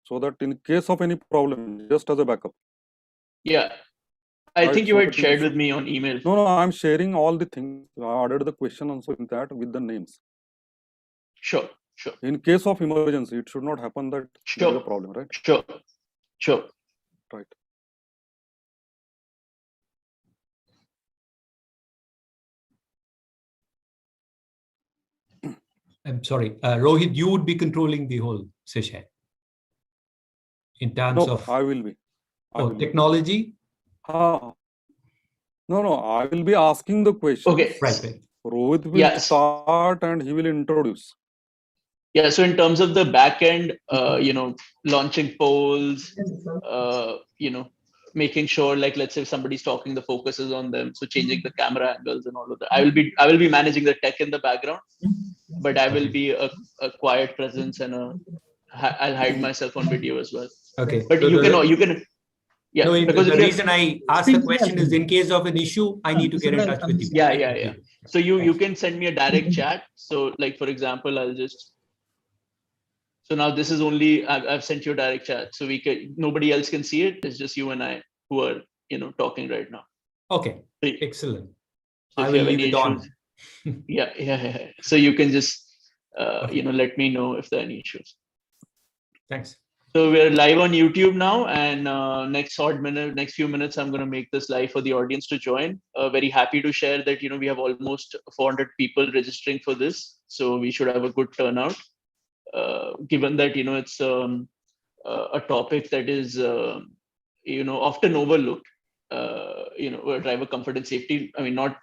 so that in case of any problem, just as a backup. Yeah, I Right, think you so had that you shared should- with me on email. No, I'm sharing all the things. I added the question also in that with the names. Sure. In case of emergency, it should not happen that there is a Sure. problem, right? Sure. Right. I'm sorry, Rohit, you would be controlling the whole session in terms No, of I will be. technology. No, I will be asking the questions. Okay. Right. Rohit will Yes. start and he will introduce. Yeah. So in terms of the back end, launching polls, making sure, like, let's say if somebody's talking, the focus is on them. So changing the camera angles and all of that. I will be managing the tech in the background, but I will be a quiet presence and I'll hide myself on video as well. Okay. But so you can. Yeah. No, because the reason I asked the question is in case of an issue, I need to get in touch with you. Yeah. So you can send me a direct chat. So like, for example, so now this is only, I've sent you a direct chat. So nobody else can see it. It's just you and I who are, talking right now. Okay, So, excellent. so I will leave it on. Yeah. So you can just, let me know if there are any issues. Thanks. So we're live on YouTube now, and next few minutes, I'm going to make this live for the audience to join. Very happy to share that, we have almost 400 people registering for this. So we should have a good turnout. Given that, it's a topic that is, often overlooked, driver comfort and safety. I mean, not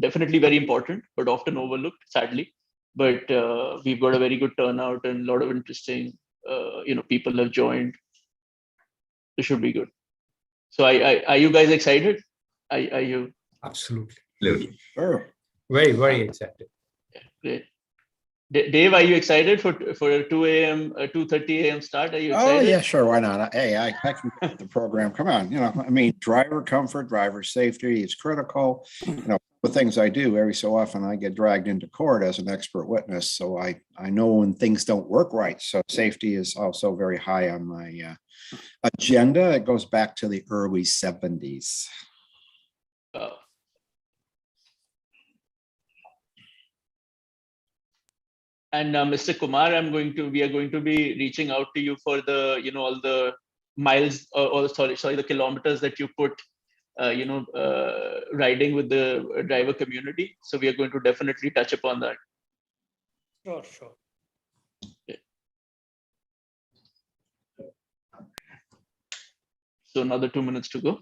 definitely very important, but often overlooked, sadly. But we've got a very good turnout and a lot of interesting people have joined. It should be good. So are you guys excited? Are you? Absolutely. Sure. Very, very excited. Yeah, great. Dave, are you excited for 2 a.m. 2:30 a.m. start? Are you excited? Oh yeah, sure. Why not? Hey, I can get the program. Come on, driver comfort, driver safety is critical. The things I do every so often, I get dragged into court as an expert witness, so I know when things don't work right. So safety is also very high on my agenda. It goes back to the early 70s. And Mr. Kumar, we are going to be reaching out to you for the, all the miles the kilometers that you put, riding with the driver community. So we are going to definitely touch upon that. Sure. Okay. So another 2 minutes to go.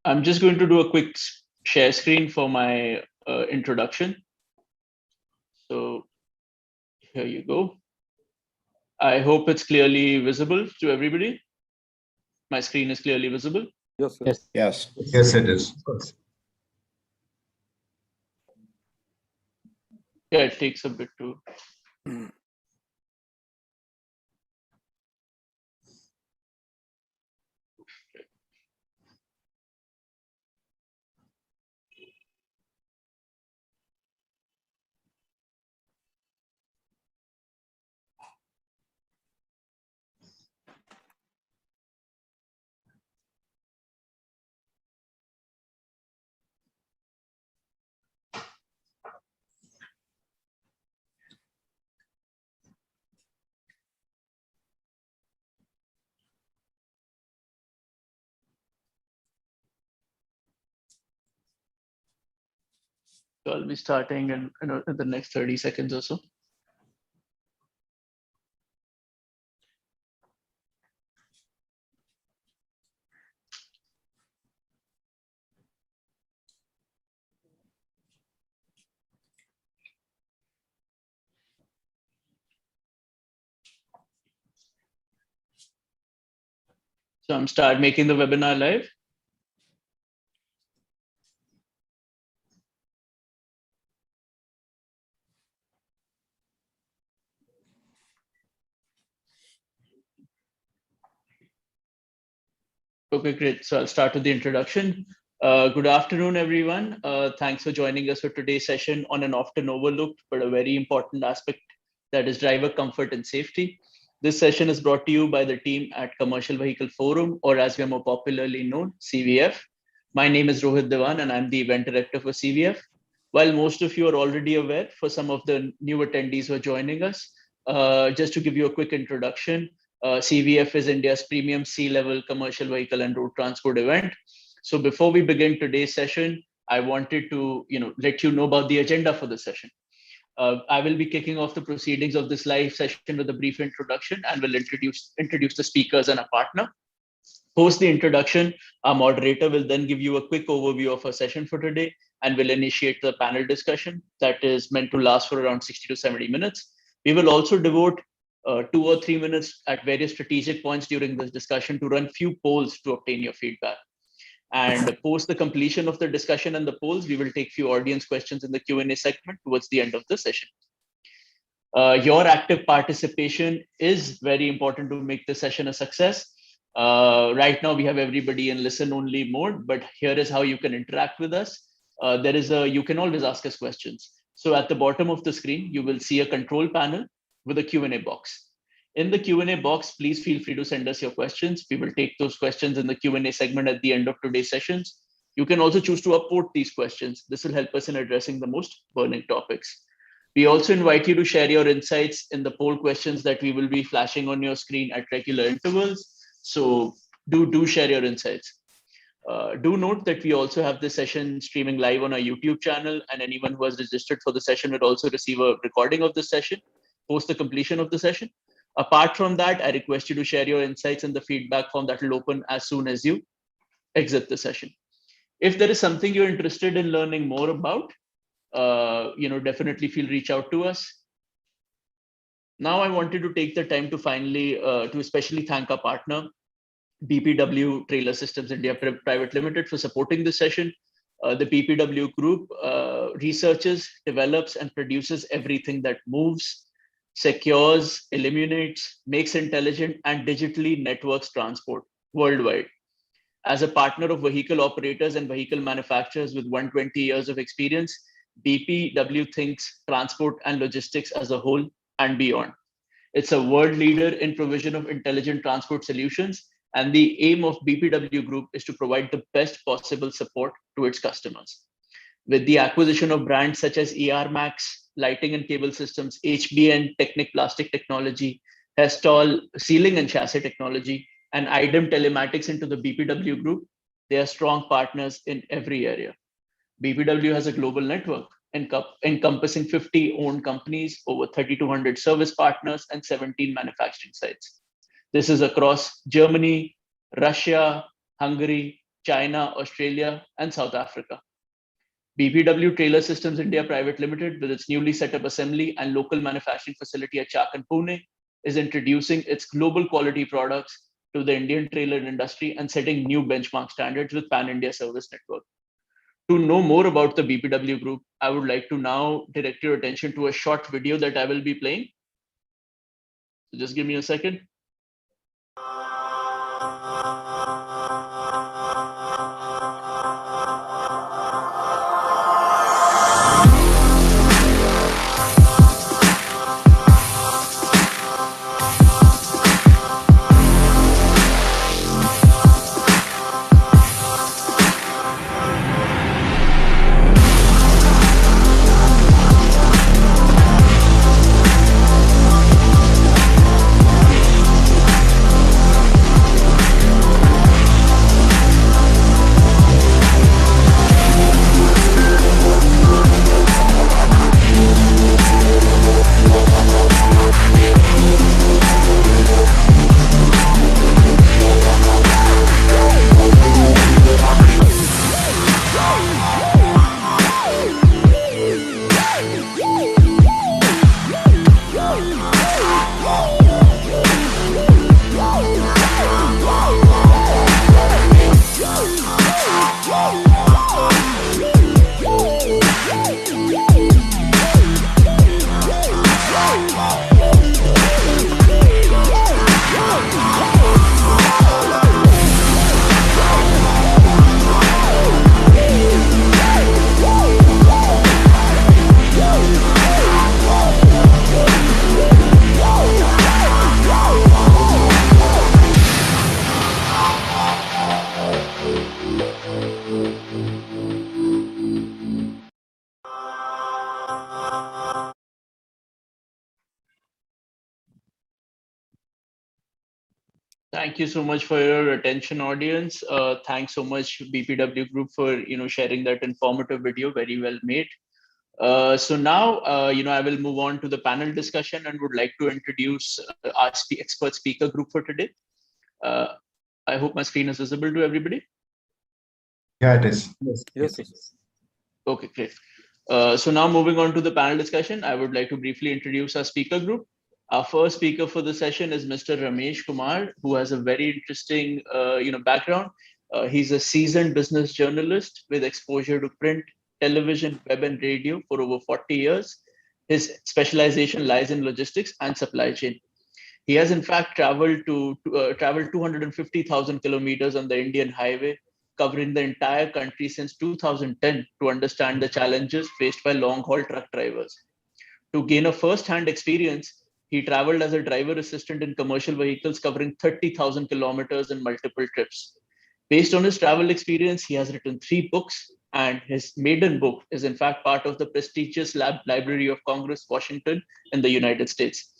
I'm just going to do a quick share screen for my introduction. So here you go. I hope it's clearly visible to everybody. My screen is clearly visible. Yes. Yes, it is. Yeah, it takes a bit to. So I'll be starting in the next 30 seconds or so. So I'm start making the webinar live. Okay, great. So I'll start with the introduction. Good afternoon, everyone. Thanks for joining us for today's session on an often overlooked but a very important aspect, that is driver comfort and safety. This session is brought to you by the team at Commercial Vehicle Forum, or as we are more popularly known, CVF. My name is Rohit Dewan and I'm the event director for CVF. While most of you are already aware, for some of the new attendees who are joining us, just to give you a quick introduction, CVF is India's premium C-level commercial vehicle and road transport event. So before we begin today's session, I wanted to let you know about the agenda for the session. I will be kicking off the proceedings of this live session with a brief introduction and will introduce the speakers and a partner. Post the introduction, our moderator will then give you a quick overview of our session for today and will initiate the panel discussion that is meant to last for around 60 to 70 minutes. We will also devote 2 or 3 minutes at various strategic points during this discussion to run few polls to obtain your feedback. And post the completion of the discussion and the polls, we will take few audience questions in the Q&A segment towards the end of the session. Your active participation is very important to make this session a success. Right now, we have everybody in listen-only mode, but here is how you can interact with us. You can always ask us questions. So at the bottom of the screen, you will see a control panel with a Q&A box. In the Q&A box, please feel free to send us your questions. We will take those questions in the Q&A segment at the end of today's sessions. You can also choose to upvote these questions. This will help us in addressing the most burning topics. We also invite you to share your insights in the poll questions that we will be flashing on your screen at regular intervals. So do share your insights. Do note that we also have this session streaming live on our YouTube channel, and anyone who has registered for the session will also receive a recording of this session post the completion of the session. Apart from that, I request you to share your insights in the feedback form that will open as soon as you exit the session. If there is something you're interested in learning more about, definitely reach out to us. Now I wanted to take the time to finally, to especially thank our partner, BPW Trailer Systems India Private Limited, for supporting this session. The BPW group researches, develops, and produces everything that moves, secures, eliminates, makes intelligent, and digitally networks transport worldwide. As a partner of vehicle operators and vehicle manufacturers with 120 years of experience, BPW thinks transport and logistics as a whole and beyond. It's a world leader in provision of intelligent transport solutions, and the aim of BPW Group is to provide the best possible support to its customers. With the acquisition of brands such as Max, Lighting and Cable Systems, HBN, Technic Plastic Technology, Hestol, Sealing and Chassis Technology, and IDEM Telematics into the BPW Group, they are strong partners in every area. BPW has a global network encompassing 50 owned companies, over 3,200 service partners, and 17 manufacturing sites. This is across Germany, Russia, Hungary, China, Australia, and South Africa. BPW Trailer Systems India Private Limited, with its newly set up assembly and local manufacturing facility at Chakan, Pune, is introducing its global quality products to the Indian trailer industry and setting new benchmark standards with Pan-India service network. To know more about the BPW Group, I would like to now direct your attention to a short video that I will be playing. So just give me a second. Thank you so much for your attention, audience. Thanks so much, BPW Group, for sharing that informative video. Very well made. So now, I will move on to the panel discussion and would like to introduce our expert speaker group for today. I hope my screen is visible to everybody. Yeah, it is. Yes. Okay, great. So now moving on to the panel discussion, I would like to briefly introduce our speaker group. Our first speaker for the session is Mr. Ramesh Kumar, who has a very interesting, background. He's a seasoned business journalist with exposure to print, television, web, and radio for over 40 years. His specialization lies in logistics and supply chain. He has in fact traveled 250,000 kilometers on the Indian highway, covering the entire country since 2010 to understand the challenges faced by long-haul truck drivers. To gain a first-hand experience, he traveled as a driver assistant in commercial vehicles covering 30,000 kilometers in multiple trips. Based on his travel experience, he has written 3 books, and his maiden book is in fact part of the prestigious Library of Congress, Washington, in the United States.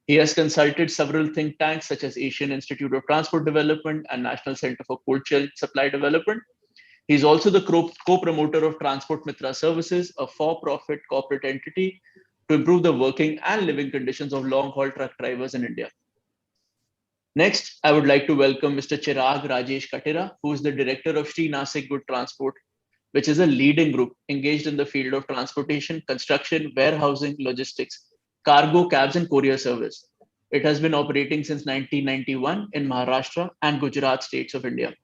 He has consulted several think tanks such as Asian Institute of Transport Development and National Center for Cold Chain Supply Development. He's also the co-promoter of Transport Mitra Services, a for-profit corporate entity to improve the working and living conditions of long-haul truck drivers in India. Next, I would like to welcome Mr. Chirag Rajesh Katira, who is the director of Sri Nasik Good Transport, which is a leading group engaged in the field of transportation, construction, warehousing, logistics, cargo, cabs, and courier service. It has been operating since 1991 in Maharashtra and Gujarat states of India.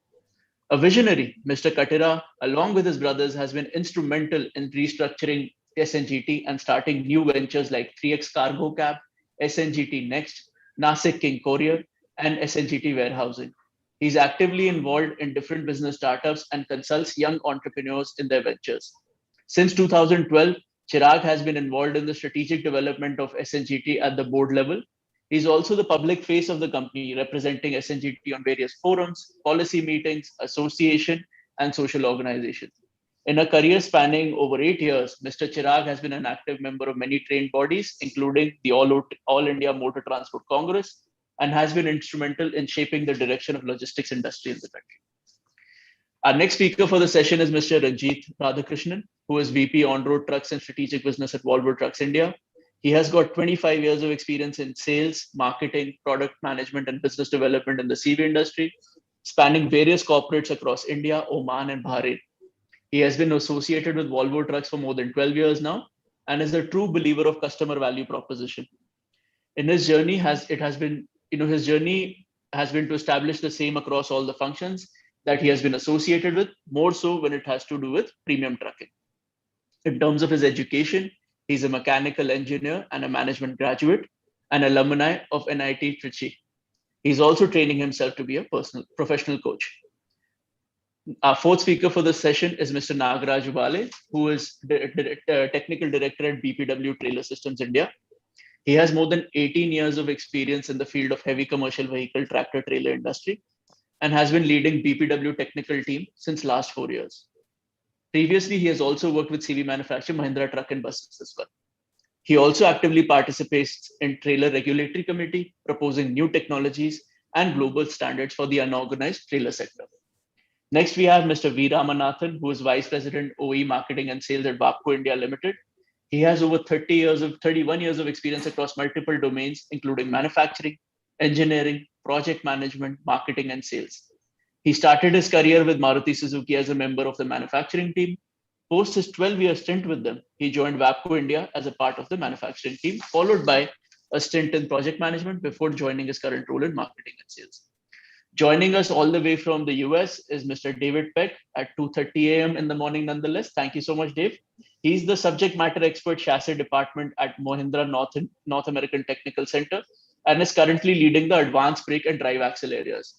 A visionary, Mr. Katira, along with his brothers, has been instrumental in restructuring SNGT and starting new ventures like 3X Cargo Cab, SNGT Next, Nasik King Courier, and SNGT Warehousing. He's actively involved in different business startups and consults young entrepreneurs in their ventures. Since 2012, Chirag has been involved in the strategic development of SNGT at the board level. He's also the public face of the company, representing SNGT on various forums, policy meetings, association, and social organizations. In a career spanning over 8 years, Mr. Chirag has been an active member of many trained bodies, including the All India Motor Transport Congress, and has been instrumental in shaping the direction of logistics industry in the country. Our next speaker for the session is Mr. Ranjit Radhakrishnan, who is VP On-Road Trucks and Strategic Business at Volvo Trucks India. He has got 25 years of experience in sales, marketing, product management, and business development in the CV industry, spanning various corporates across India, Oman, and Bahrain. He has been associated with Volvo Trucks for more than 12 years now and is a true believer of customer value proposition. In his journey, his journey has been to establish the same across all the functions that he has been associated with, more so when it has to do with premium trucking. In terms of his education, he's a mechanical engineer and a management graduate, an alumni of NIT Trichy. He's also training himself to be a professional coach. Our fourth speaker for this session is Mr. Nagaraj Ubale, who is Technical Director at BPW Trailer Systems India. He has more than 18 years of experience in the field of heavy commercial vehicle tractor trailer industry and has been leading BPW technical team since last 4 years. Previously, he has also worked with CV manufacturer Mahindra Truck and Buses as well. He also actively participates in Trailer Regulatory Committee, proposing new technologies and global standards for the unorganized trailer sector. Next, we have Mr. V. Ramanathan, who is Vice President OE Marketing and Sales at WAPCO India Limited. He has over 31 years of experience across multiple domains, including manufacturing, engineering, project management, marketing, and sales. He started his career with Maruti Suzuki as a member of the manufacturing team. Post his 12-year stint with them, he joined WAPCO India as a part of the manufacturing team, followed by a stint in project management before joining his current role in marketing and sales. Joining us all the way from the US is Mr. David Peck at 2:30 a.m. in the morning nonetheless. Thank you so much, Dave. He's the subject matter expert chassis department at Mahindra North American Technical Center and is currently leading the advanced brake and drive axle areas.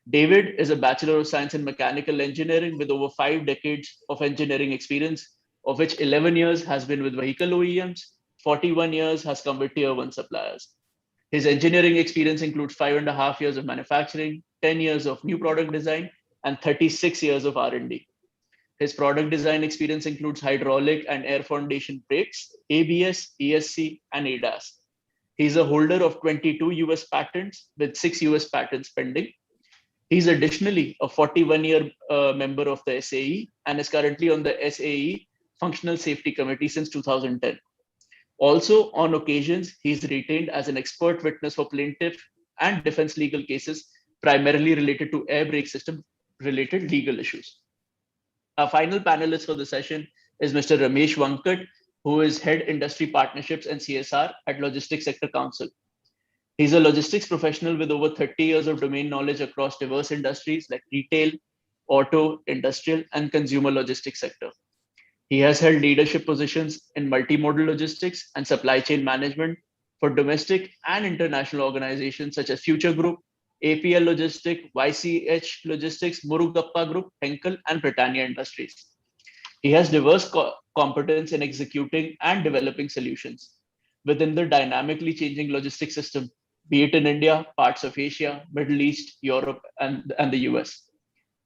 David is a Bachelor of Science in Mechanical Engineering with over 5 decades of engineering experience, of which 11 years has been with vehicle OEMs, 41 years has come with tier 1 suppliers. His engineering experience includes 5.5 years of manufacturing, 10 years of new product design, and 36 years of R&D. His product design experience includes hydraulic and air foundation brakes, ABS, ESC, and ADAS. He's a holder of 22 US patents with 6 US patents pending. He's additionally a 41-year member of the SAE and is currently on the SAE Functional Safety Committee since 2010. Also, on occasions, he's retained as an expert witness for plaintiff and defense legal cases, primarily related to air brake system related legal issues. Our final panelist for the session is Mr. Ramesh Vankat, who is Head Industry Partnerships and CSR at Logistics Sector Council. He's a logistics professional with over 30 years of domain knowledge across diverse industries like retail, auto, industrial, and consumer logistics sector. He has held leadership positions in multimodal logistics and supply chain management for domestic and international organizations such as Future Group, APL Logistic, YCH Logistics, Murugappa Group, Henkel, and Britannia Industries. He has diverse competence in executing and developing solutions within the dynamically changing logistics system, be it in India, parts of Asia, Middle East, Europe, and the US.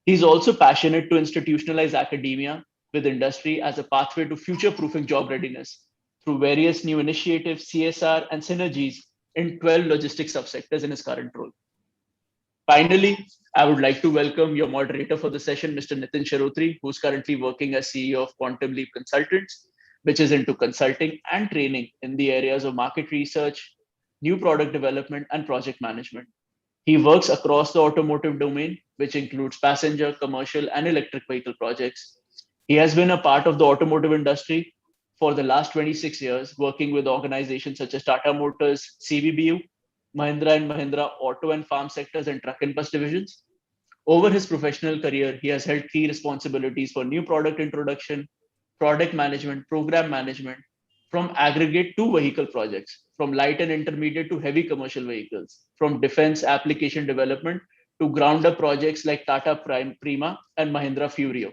He's also passionate to institutionalize academia with industry as a pathway to future-proofing job readiness through various new initiatives, CSR, and synergies in 12 logistics subsectors in his current role. Finally, I would like to welcome your moderator for the session, Mr. Nitin Sharotri, who's currently working as CEO of Quantum Leap Consultants, which is into consulting and training in the areas of market research, new product development, and project management. He works across the automotive domain, which includes passenger, commercial, and electric vehicle projects. He has been a part of the automotive industry for the last 26 years, working with organizations such as Tata Motors, CVBU, Mahindra and Mahindra auto and farm sectors and truck and bus divisions. Over his professional career, he has held key responsibilities for new product introduction, product management, program management, from aggregate to vehicle projects, from light and intermediate to heavy commercial vehicles, from defense application development to ground up projects like Tata Prima and Mahindra Furio.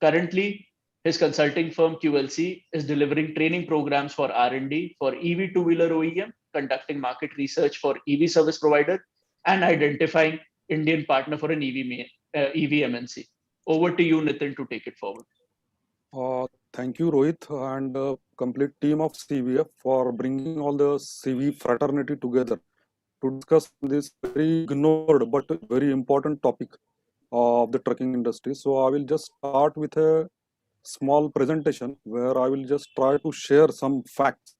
Currently, his consulting firm QLC is delivering training programs for R&D for EV two-wheeler OEM, conducting market research for EV service provider, and identifying Indian partner for an EV MNC. Over to you, Nitin, to take it forward. Thank you, Rohit, and complete team of CVF for bringing all the CV fraternity together to discuss this very ignored but very important topic of the trucking industry. So I will just start with a small presentation where I will just try to share some facts.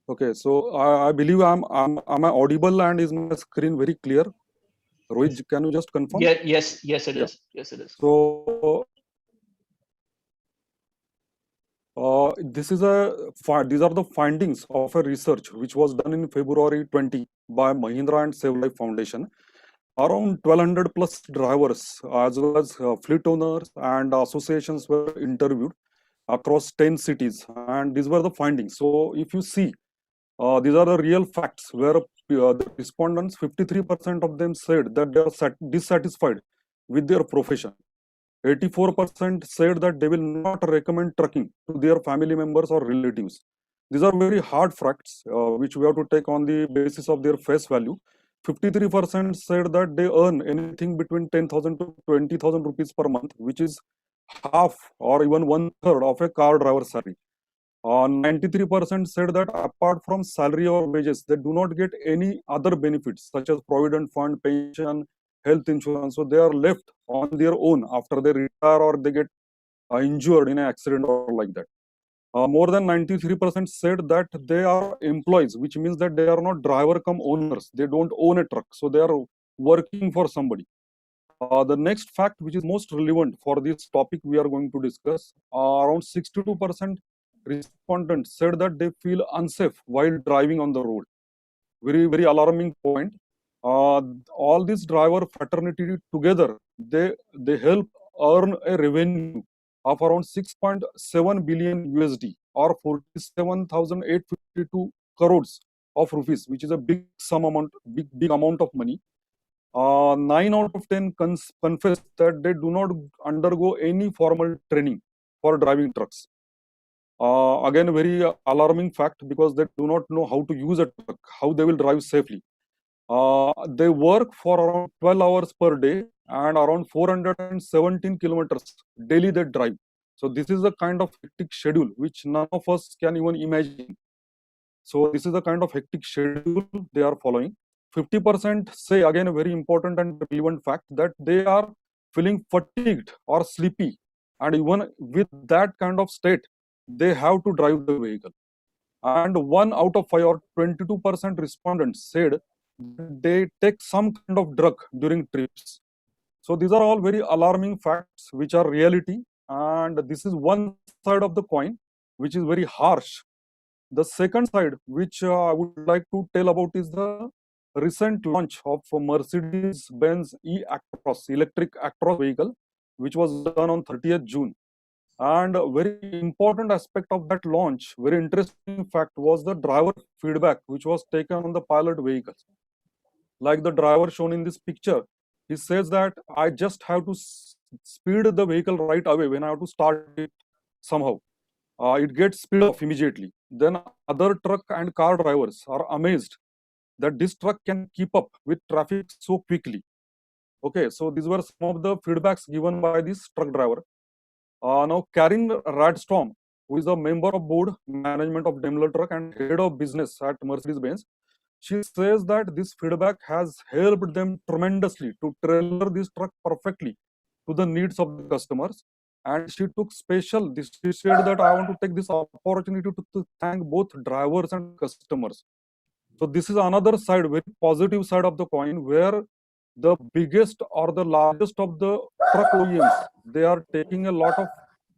Okay, so I believe am I audible and is my screen very clear? Rohit, can you just confirm? Yeah, yes, it is. Yes, it is. So these are the findings of a research which was done in February 20 by Mahindra and Save Life Foundation. Around 1200 plus drivers as well as fleet owners and associations were interviewed across 10 cities, and these were the findings. So if you see, these are the real facts where the respondents, 53% of them said that they are dissatisfied with their profession. 84% said that they will not recommend trucking to their family members or relatives. These are very hard facts which we have to take on the basis of their face value. 53% said that they earn anything between 10,000 to 20,000 rupees per month, which is half or even 1/3 of a car driver's salary. 93% said that apart from salary or wages, they do not get any other benefits such as provident fund, pension, health insurance. So they are left on their own after they retire or they get injured in an accident or like that. More than 93% said that they are employees, which means that they are not driver come owners. They don't own a truck, so they are working for somebody. The next fact, which is most relevant for this topic we are going to discuss, around 62% respondents said that they feel unsafe while driving on the road. Very, very alarming point. All these driver fraternity together, they help earn a revenue of around 6.7 billion USD or 47,852 crores of rupees, which is a big amount of money. 9 out of 10 confess that they do not undergo any formal training for driving trucks. Again, a very alarming fact because they do not know how to use a truck, how they will drive safely. They work for around 12 hours per day and around 417 kilometers daily they drive. So this is a kind of hectic schedule which none of us can even imagine. So this is the kind of hectic schedule they are following. 50% say, again, a very important and relevant fact, that they are feeling fatigued or sleepy. And even with that kind of state, they have to drive the vehicle. And 1 out of 5 or 22% respondents said they take some kind of drug during trips. So these are all very alarming facts which are reality. And this is one side of the coin, which is very harsh. The second side, which I would like to tell about, is the recent launch of Mercedes-Benz e-Actros, electric Actros vehicle, which was done on 30th June. And a very important aspect of that launch, very interesting fact, was the driver feedback, which was taken on the pilot vehicles. Like the driver shown in this picture, he says that I just have to speed the vehicle right away when I have to start it somehow. It gets speed off immediately. Then other truck and car drivers are amazed that this truck can keep up with traffic so quickly. Okay, so these were some of the feedbacks given by this truck driver. Now, Karin Radstrom, who is a member of board management of Daimler Truck and head of business at Mercedes-Benz, she says that this feedback has helped them tremendously to tailor this truck perfectly to the needs of the customers. And she took special, she said that I want to take this opportunity to thank both drivers and customers. So this is another side, very positive side of the coin, where the biggest or the largest of the truck OEMs, they are taking a lot of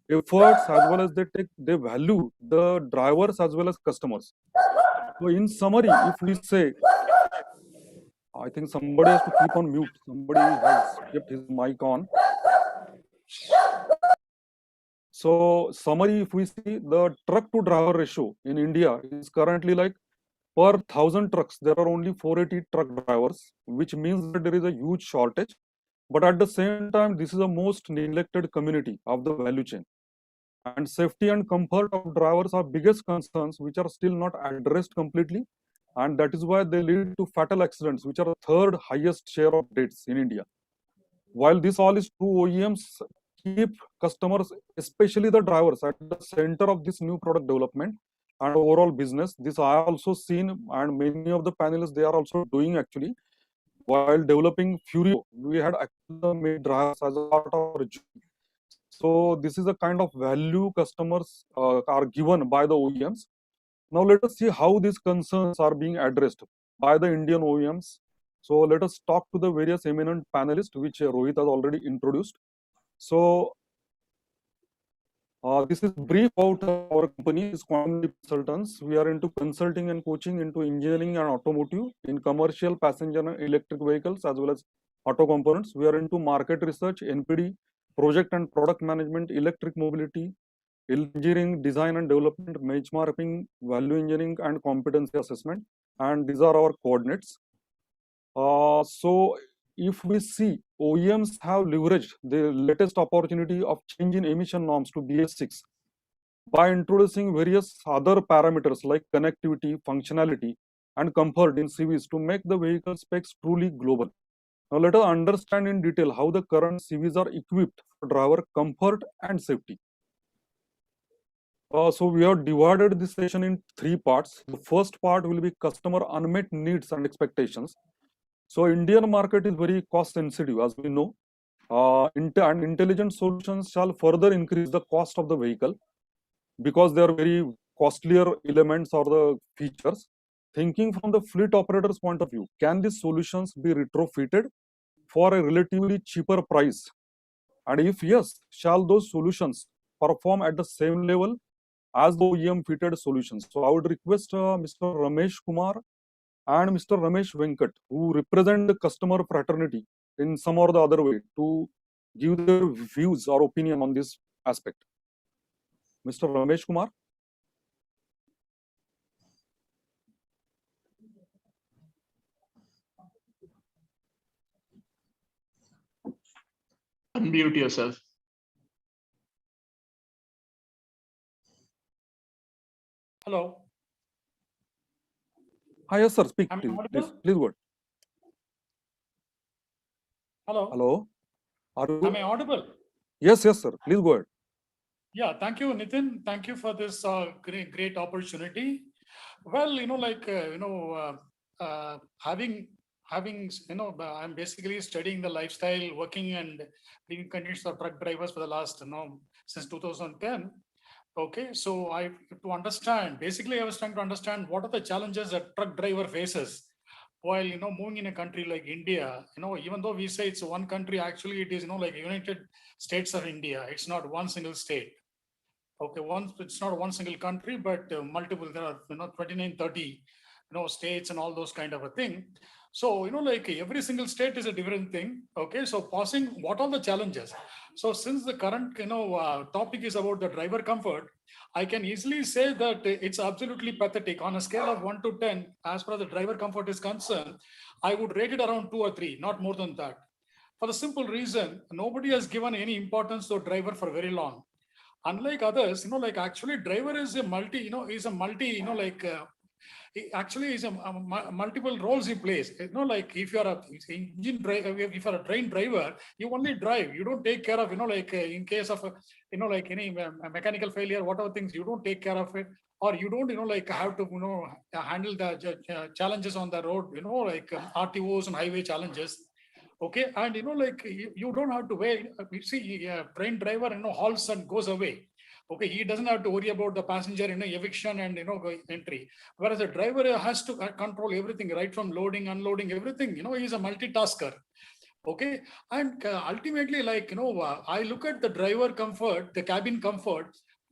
efforts, as well as they value the drivers as well as customers. So in summary, if we say, I think somebody has to keep on mute. Somebody has kept his mic on. So summary, if we see, the truck to driver ratio in India is currently like per 1,000 trucks, there are only 480 truck drivers, which means that there is a huge shortage. But at the same time, this is the most neglected community of the value chain. And safety and comfort of drivers are biggest concerns, which are still not addressed completely. And that is why they lead to fatal accidents, which are the third highest share of deaths in India. While this all is true, OEMs keep customers, especially the drivers, at the center of this new product development and overall business. This I also seen, and many of the panelists, they are also doing actually. While developing Furio, we had actually made drivers as a part of our journey. So this is a kind of value customers are given by the OEMs. Now let us see how these concerns are being addressed by the Indian OEMs. So let us talk to the various eminent panelists, which Rohit has already introduced. So this is brief about our company, is Quantum Leap Consultants. We are into consulting and coaching into engineering and automotive in commercial passenger and electric vehicles as well as auto components. We are into market research, NPD, project and product management, electric mobility, engineering, design and development, benchmarking, value engineering, and competency assessment. And these are our coordinates. So if we see, OEMs have leveraged the latest opportunity of change in emission norms to BS6 by introducing various other parameters like connectivity, functionality, and comfort in CVs to make the vehicle specs truly global. Now let us understand in detail how the current CVs are equipped for driver comfort and safety. So we have divided this session in three parts. The first part will be customer unmet needs and expectations. So Indian market is very cost sensitive, as we know. And intelligent solutions shall further increase the cost of the vehicle because they are very costlier elements or the features. Thinking from the fleet operator's point of view, can these solutions be retrofitted for a relatively cheaper price? And if yes, shall those solutions perform at the same level as the OEM fitted solutions? So I would request Mr. Ramesh Kumar and Mr. Ramesh Venkat, who represent the customer fraternity in some or the other way, to give their views or opinion on this aspect. Mr. Ramesh Kumar. Unmute yourself. Hello. Hi, yes, sir. Speak, Am I please. audible? Please go ahead. Hello. Hello. Are Am I you? audible? Yes, yes, sir. Please go ahead. Yeah, thank you, Nitin. Thank you for this great opportunity. Well, I'm basically studying the lifestyle, working and living conditions of truck drivers for the last, since 2010. Okay, so to understand, basically, I was trying to understand what are the challenges a truck driver faces while moving in a country like India. Even though we say it's one country, actually it is like United States of India. It's not one single state. Okay, it's not one single country, but multiple. There are 29, 30 states and all those kind of a thing. So like every single state is a different thing. Okay, so pausing, what are the challenges? So since the current topic is about the driver comfort, I can easily say that it's absolutely pathetic. On a scale of 1 to 10, as far as the driver comfort is concerned, I would rate it around 2 or 3, not more than that. For the simple reason, nobody has given any importance to a driver for very long. Unlike others, like actually driver is a multi, actually is a multiple roles he plays. Like if you're a engine driver, if you're a train driver, you only drive. You don't take care of, in case of, like any mechanical failure, whatever things, you don't take care of it, or you don't, like have to, handle the challenges on the road, like RTOs and highway challenges. Okay, and like you don't have to wait. You see, train driver, halts and goes away. Okay, he doesn't have to worry about the passenger, eviction and entry. Whereas the driver has to control everything, right from loading, unloading, everything. He's a multitasker. Okay, and ultimately, like I look at the driver comfort, the cabin comfort,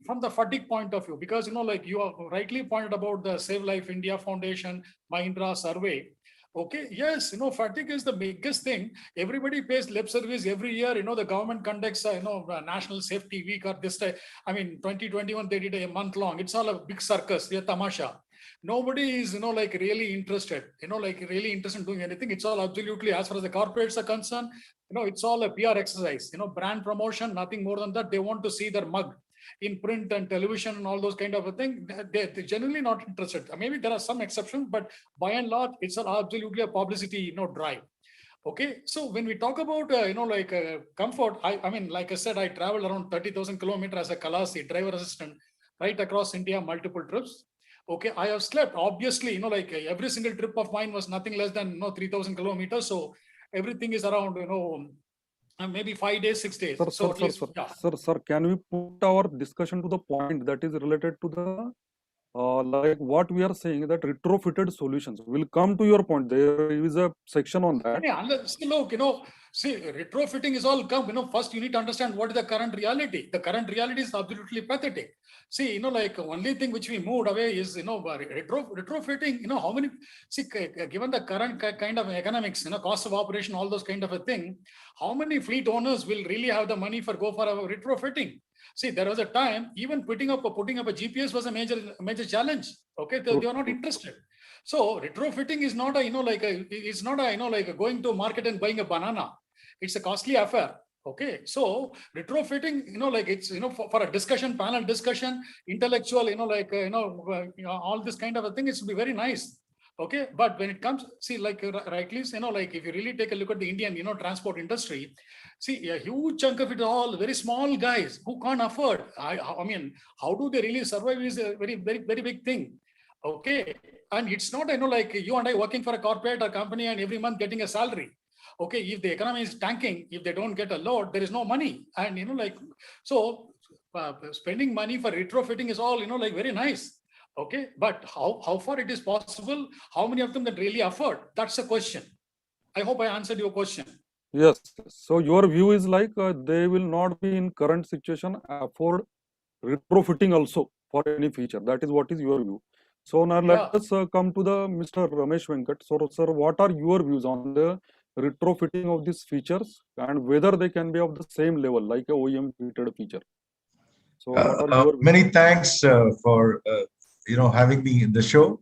from the fatigue point of view, because like you have rightly pointed about the Save Life India Foundation, Mahindra survey. Okay, yes, fatigue is the biggest thing. Everybody pays lip service every year. The government conducts National Safety Week or this time. I mean, 2021 they did a month long. It's all a big circus, a tamasha. Nobody is like really interested, in doing anything. It's all absolutely, as far as the corporates are concerned, it's all a PR exercise, brand promotion, nothing more than that. They want to see their mug in print and television and all those kind of a thing. They're generally not interested. Maybe there are some exceptions, but by and large, it's absolutely a publicity, drive. Okay, so when we talk about comfort, I mean, like I said, I traveled around 30,000 kilometers as a Kalasi driver assistant right across India, multiple trips. Okay, I have slept. Obviously, like every single trip of mine was nothing less than 3,000 kilometers. So everything is around maybe 5 days, 6 days. Sir, So sir, at sir, least, sir, yeah. sir, can we put our discussion to the point that is related to the like what we are saying, that retrofitted solutions? Will come to your point. There is a section on that. Yeah, look, see, retrofitting is all come, first you need to understand what is the current reality. The current reality is absolutely pathetic. See, like only thing which we moved away is, retrofitting, how many, see, given the current kind of economics, cost of operation, all those kind of a thing, how many fleet owners will really have the money go for a retrofitting? See, there was a time, even putting up a GPS was a major challenge. Okay, they are not interested. So retrofitting is not it's not like going to market and buying a banana. It's a costly affair. Okay, so retrofitting, like it's for a discussion, panel discussion, intellectual, all this kind of a thing, it should be very nice. Okay, but when it comes, see, like rightly, like if you really take a look at the Indian, transport industry, see, a huge chunk of it all very small guys who can't afford. I mean, how do they really survive is a very, very, very big thing. Okay, and it's not like you and I working for a corporate or company and every month getting a salary. Okay, if the economy is tanking, if they don't get a load, there is no money. And so spending money for retrofitting is all like very nice. Okay, but how far it is possible, how many of them that really afford, that's a question. I hope I answered your question. Yes. So your view is like they will not be in current situation afford retrofitting also for any feature. That is what is your view. So now let us come to the Mr. Ramesh Venkat. So sir, what are your views on the retrofitting of these features and whether they can be of the same level like a OEM fitted feature? So what are your views? Many thanks for having me in the show.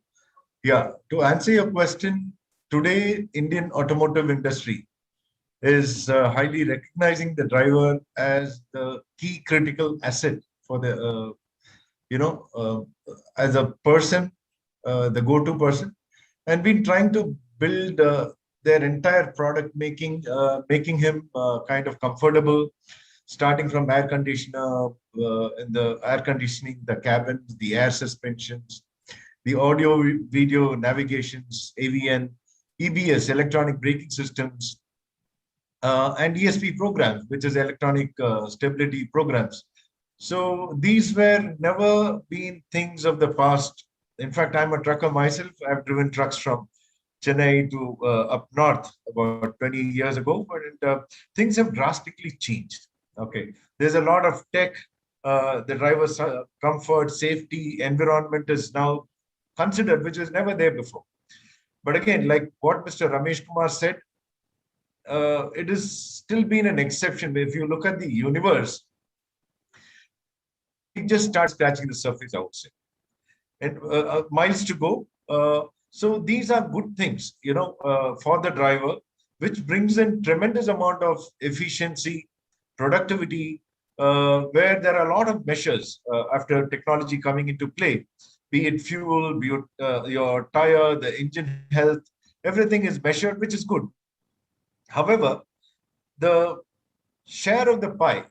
Yeah, to answer your question, today Indian automotive industry is highly recognizing the driver as the key critical asset for the as a person, the go-to person, and been trying to build their entire product making, making him kind of comfortable, starting from air conditioner, in the air conditioning, the cabins, the air suspensions, the audio video navigations, AVN, EBS, electronic braking systems, and ESP programs, which is electronic stability programs. So these were never been things of the past. In fact, I'm a trucker myself. I've driven trucks from Chennai to up north about 20 years ago, but things have drastically changed. Okay, there's a lot of tech. The driver's comfort, safety, environment is now considered, which was never there before. But again, like what Mr. Ramesh Kumar said, it has still been an exception. If you look at the universe, it just starts scratching the surface, I would say. And miles to go. So these are good things, for the driver, which brings in tremendous amount of efficiency, productivity, where there are a lot of measures after technology coming into play, be it fuel, be it your tire, the engine health, everything is measured, which is good. However, the share of the pie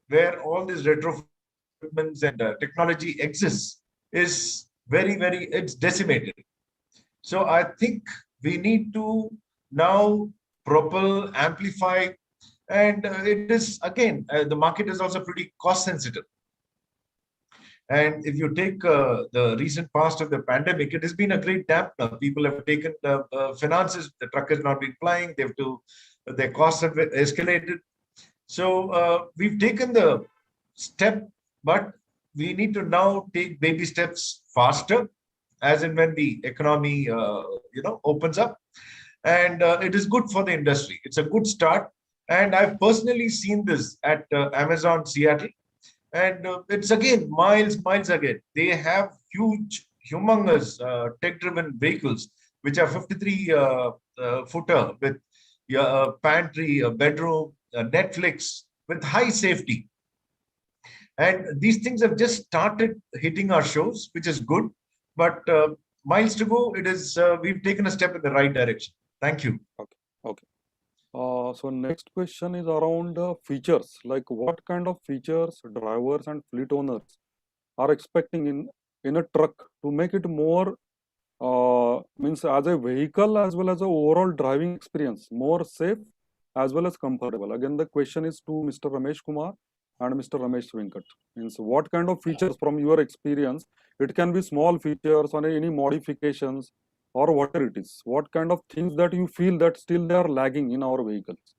where all these retrofitments and technology exists is it's decimated. So I think we need to now propel, amplify, and it is, again, the market is also pretty cost sensitive. And if you take the recent past of the pandemic, it has been a great dampener. People have taken the finances, the truck has not been flying, their costs have escalated. So we've taken the step, but we need to now take baby steps faster, as in when the economy, opens up. And it is good for the industry. It's a good start. And I've personally seen this at Amazon Seattle. And it's again, miles again. They have huge, humongous tech-driven vehicles, which are 53-footer with a pantry, a bedroom, a Netflix, with high safety. And these things have just started hitting our shows, which is good. But miles to go, it is, we've taken a step in the right direction. Thank you. Okay. So next question is around features, like what kind of features drivers and fleet owners are expecting in a truck to make it more, means as a vehicle as well as a overall driving experience, more safe as well as comfortable. Again, the question is to Mr. Ramesh Kumar and Mr. Ramesh Venkat. Means what kind of features from your experience? It can be small features or any modifications, or whatever it is. What kind of things that you feel that still they are lagging in our vehicles?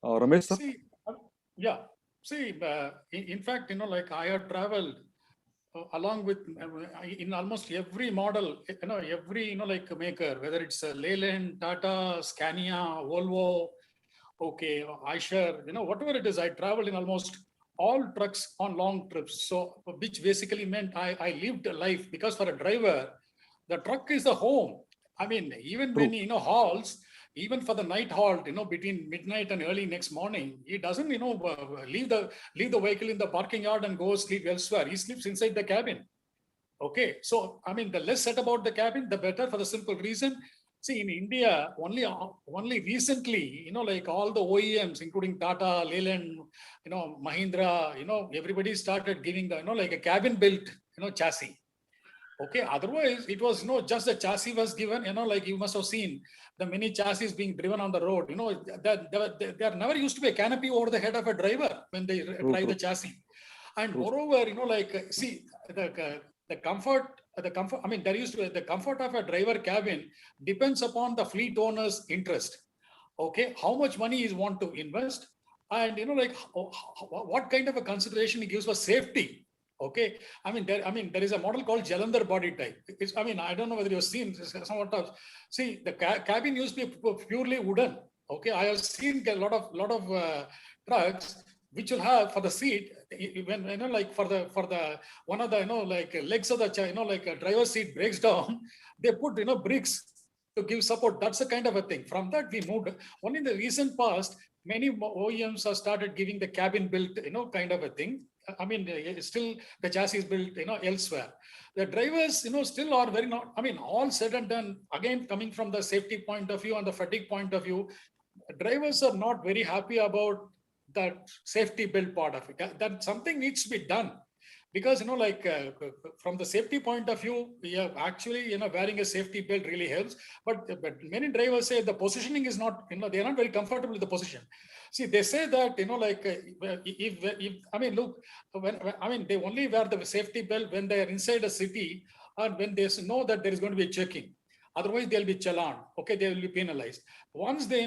Ramesh sir? In fact, I have traveled along with in almost every model, every, maker, whether it's Leyland, Tata, Scania, Volvo, okay, Eicher, whatever it is, I traveled in almost all trucks on long trips. So, which basically meant I lived a life, because for a driver, the truck is the home. I mean, even when he halts, even for the night halt, between midnight and early next morning, he doesn't, leave the vehicle in the parking yard and go sleep elsewhere. He sleeps inside the cabin. Okay, so I mean, the less said about the cabin, the better, for the simple reason. See, in India, only recently, all the OEMs, including Tata, Leyland, Mahindra, everybody started giving the, like a cabin built, chassis. Okay, otherwise it was just the chassis was given, like you must have seen the many chassis being driven on the road, there never used to be a canopy over the head of a driver when they drive the chassis. And moreover, see, the comfort, I mean, there used to be the comfort of a driver cabin depends upon the fleet owner's interest. Okay, how much money he want to invest, and what kind of a consideration he gives for safety. Okay, I mean, there is a model called Jalandhar body type. I don't know whether you've seen this. See, the cabin used to be purely wooden. Okay, I have seen a lot of trucks which will have for the seat, when for the one of the legs of the driver's seat breaks down, they put bricks to give support. That's the kind of a thing. From that we moved. Only in the recent past, many OEMs have started giving the cabin built kind of a thing. I mean, still the chassis is built, elsewhere. The drivers, still are very not, I mean, all said and done, again, coming from the safety point of view and the fatigue point of view, drivers are not very happy about that safety belt part of it. That something needs to be done. Because, from the safety point of view, we have actually, wearing a safety belt really helps. But many drivers say the positioning is not, they're not very comfortable with the position. See, they say that, if I mean, look, they only wear the safety belt when they are inside a city or when they know that there is going to be checking. Otherwise, they'll be challaned. Okay, they will be penalized. Once they,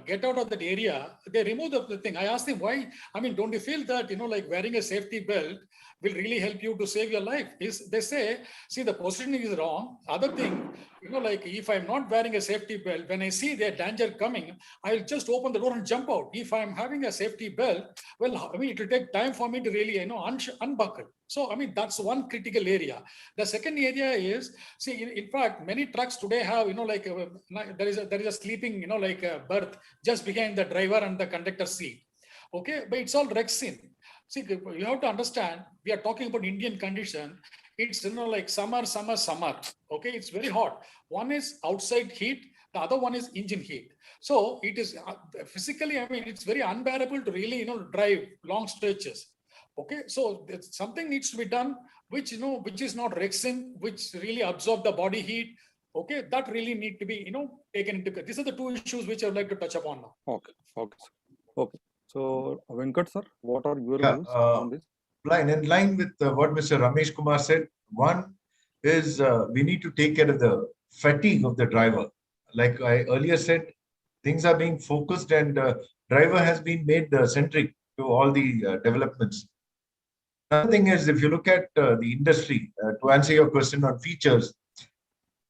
get out of that area, they remove the thing. I asked them why. I mean, don't you feel that, wearing a safety belt will really help you to save your life? They say, see, the positioning is wrong. Other thing, if I'm not wearing a safety belt, when I see the danger coming, I'll just open the door and jump out. If I'm having a safety belt, well, I mean, it will take time for me to really, unbuckle. So, I mean, that's one critical area. The second area is, see, in fact, many trucks today have, there is a sleeping, berth just behind the driver and the conductor seat. Okay, but it's all Rexin. See, you have to understand, we are talking about Indian condition. It's, summer. Okay, it's very hot. One is outside heat, the other one is engine heat. So it is physically, I mean, it's very unbearable to really, drive long stretches. Okay, so something needs to be done, which is not Rexin, which really absorb the body heat. Okay, that really need to be, taken into account. These are the two issues which I would like to touch upon now. Okay. Okay. So, Venkat sir, what are your Yeah, views on this? in line with what Mr. Ramesh Kumar said, one is we need to take care of the fatigue of the driver. Like I earlier said, things are being focused and driver has been made centric to all the developments. Another thing is, if you look at the industry, to answer your question on features,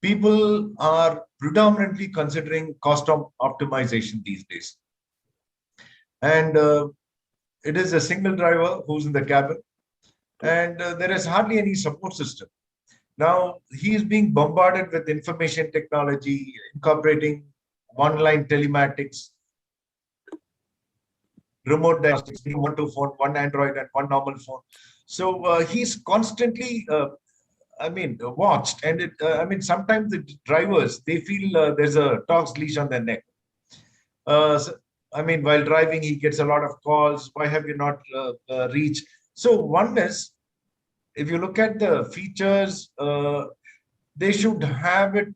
people are predominantly considering cost optimization these days. And it is a single driver who's in the cabin, and there is hardly any support system. Now, he is being bombarded with information technology, incorporating one-line telematics, remote diagnostics, one to phone, one Android and one normal phone. So he's constantly, watched. And sometimes the drivers, they feel there's a dog's leash on their neck. While driving, he gets a lot of calls. Why have you not reached? So one is, if you look at the features, they should have it.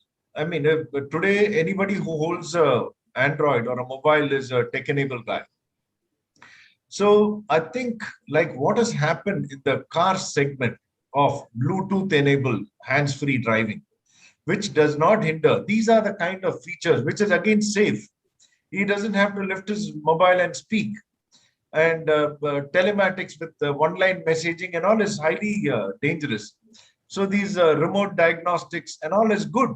Today, anybody who holds a Android or a mobile is a tech-enabled guy. So I think like what has happened in the car segment of Bluetooth-enabled hands-free driving, which does not hinder. These are the kind of features which is again safe. He doesn't have to lift his mobile and speak. And telematics with one-line messaging and all is highly dangerous. So these remote diagnostics and all is good,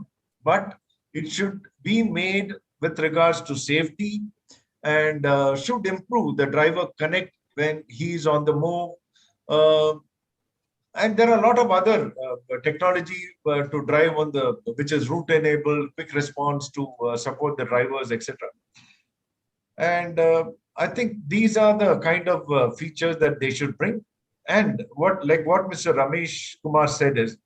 but it should be made with regards to safety and should improve the driver connect when he's on the move. And there are a lot of other technology to drive on the, which is route enabled, quick response to support the drivers, etc. And I think these are the kind of features that they should bring. And what Mr. Ramesh Kumar said is,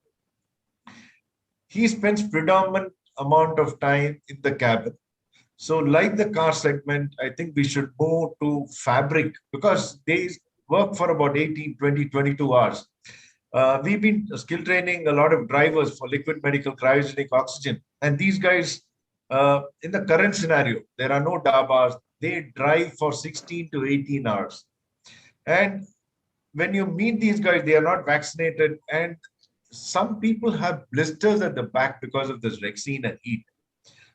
he spends predominant amount of time in the cabin. So like the car segment, I think we should move to fabric because they work for about 18, 20, 22 hours. We've been skill training a lot of drivers for liquid medical cryogenic oxygen. And these guys, in the current scenario, there are no dabas. They drive for 16 to 18 hours. And when you meet these guys, they are not vaccinated. And some people have blisters at the back because of this Rexine and heat.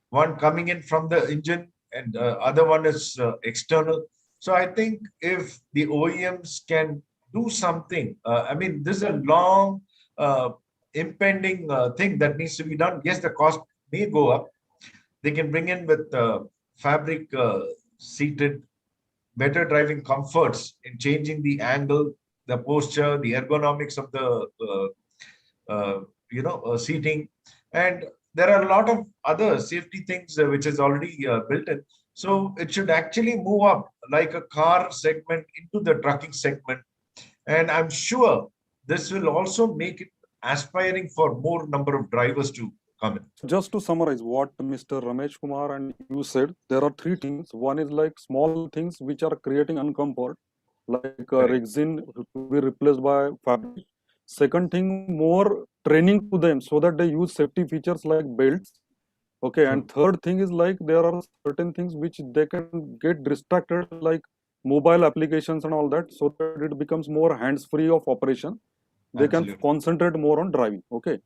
One coming in from the engine and other one is external. So I think if the OEMs can do something, this is a long impending thing that needs to be done. Yes, the cost may go up. They can bring in with fabric seated, better driving comforts in changing the angle, the posture, the ergonomics of the seating. And there are a lot of other safety things which is already built in. So it should actually move up like a car segment into the trucking segment And I'm sure this will also make it aspiring for more number of drivers to come in. Just to summarize what Mr. Ramesh Kumar and you said, there are three things. One is like small things which are creating uncomfort, like Correct. resin to be replaced by fabric. Second thing, more training to them so that they use safety features like belts. Okay, True. and third thing is like there are certain things which they can get distracted, like mobile applications and all that, so that it becomes more hands-free of operation. They can Absolutely. concentrate more on driving. Okay.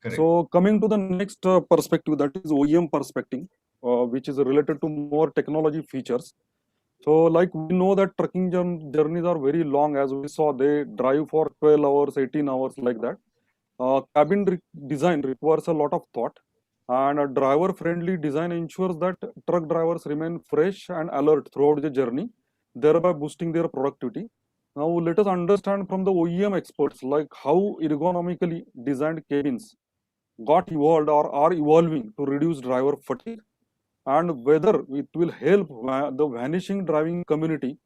Correct. So coming to the next perspective, that is OEM perspective, which is related to more technology features. So like we know that trucking journeys are very long, as we saw, they drive for 12 hours, 18 hours like that. Cabin design requires a lot of thought, and a driver-friendly design ensures that truck drivers remain fresh and alert throughout the journey, thereby boosting their productivity. Now let us understand from the OEM experts like how ergonomically designed cabins got evolved or are evolving to reduce driver fatigue, and whether it will help the vanishing driving community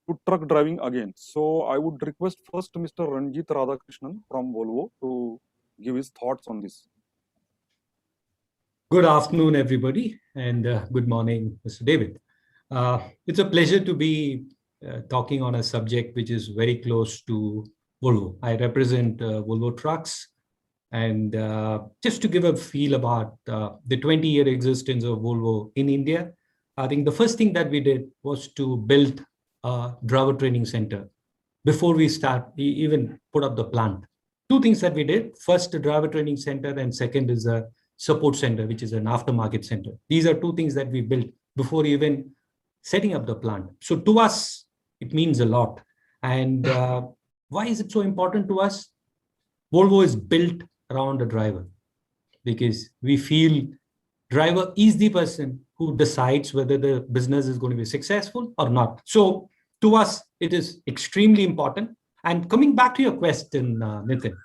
to truck driving again. So I would request first Mr. Ranjit Radhakrishnan from Volvo to give his thoughts on this. Good afternoon, everybody, and good morning, Mr. David. It's a pleasure to be talking on a subject which is very close to Volvo. I represent Volvo Trucks, and just to give a feel about the 20-year existence of Volvo in India, I think the first thing that we did was to build a driver training center before we even put up the plant. Two things that we did: first, a driver training center, and second is a support center, which is an aftermarket center. These are two things that we built before even setting up the plant. So to us, it means a lot. And why is it so important to us? Volvo is built around the driver because we feel driver is the person who decides whether the business is going to be successful or not. So to us, it is extremely important. And coming back to your question, Nitin,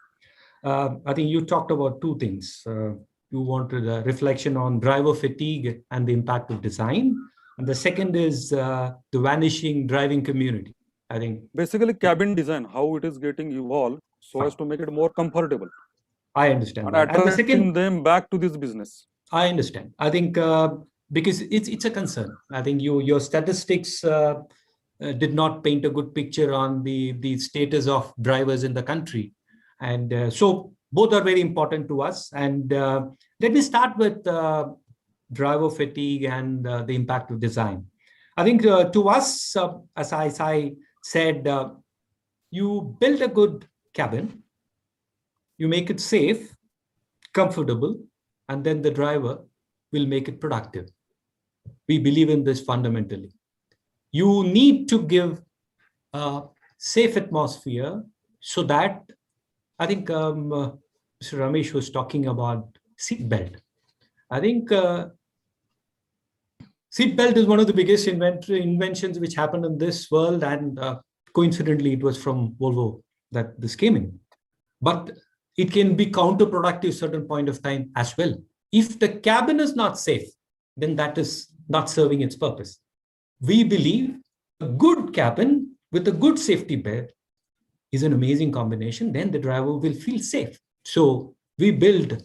I think you talked about two things. You wanted a reflection on driver fatigue and the impact of design. And the second is the vanishing driving community. I think basically cabin design, how it is getting evolved so as to make it more comfortable. I understand And that. And the attracting second, them back to this business. I understand. I think because it's a concern. I think your statistics did not paint a good picture on the status of drivers in the country. And so both are very important to us. And let me start with driver fatigue and the impact of design. I think to us, as I said, you build a good cabin, you make it safe, comfortable, and then the driver will make it productive. We believe in this fundamentally. You need to give a safe atmosphere so that I think Mr. Ramesh was talking about seat belt. I think seat belt is one of the biggest inventions which happened in this world, and coincidentally, it was from Volvo that this came in. But it can be counterproductive at a certain point of time as well. If the cabin is not safe, then that is not serving its purpose. We believe a good cabin with a good safety belt is an amazing combination. Then the driver will feel safe. So we build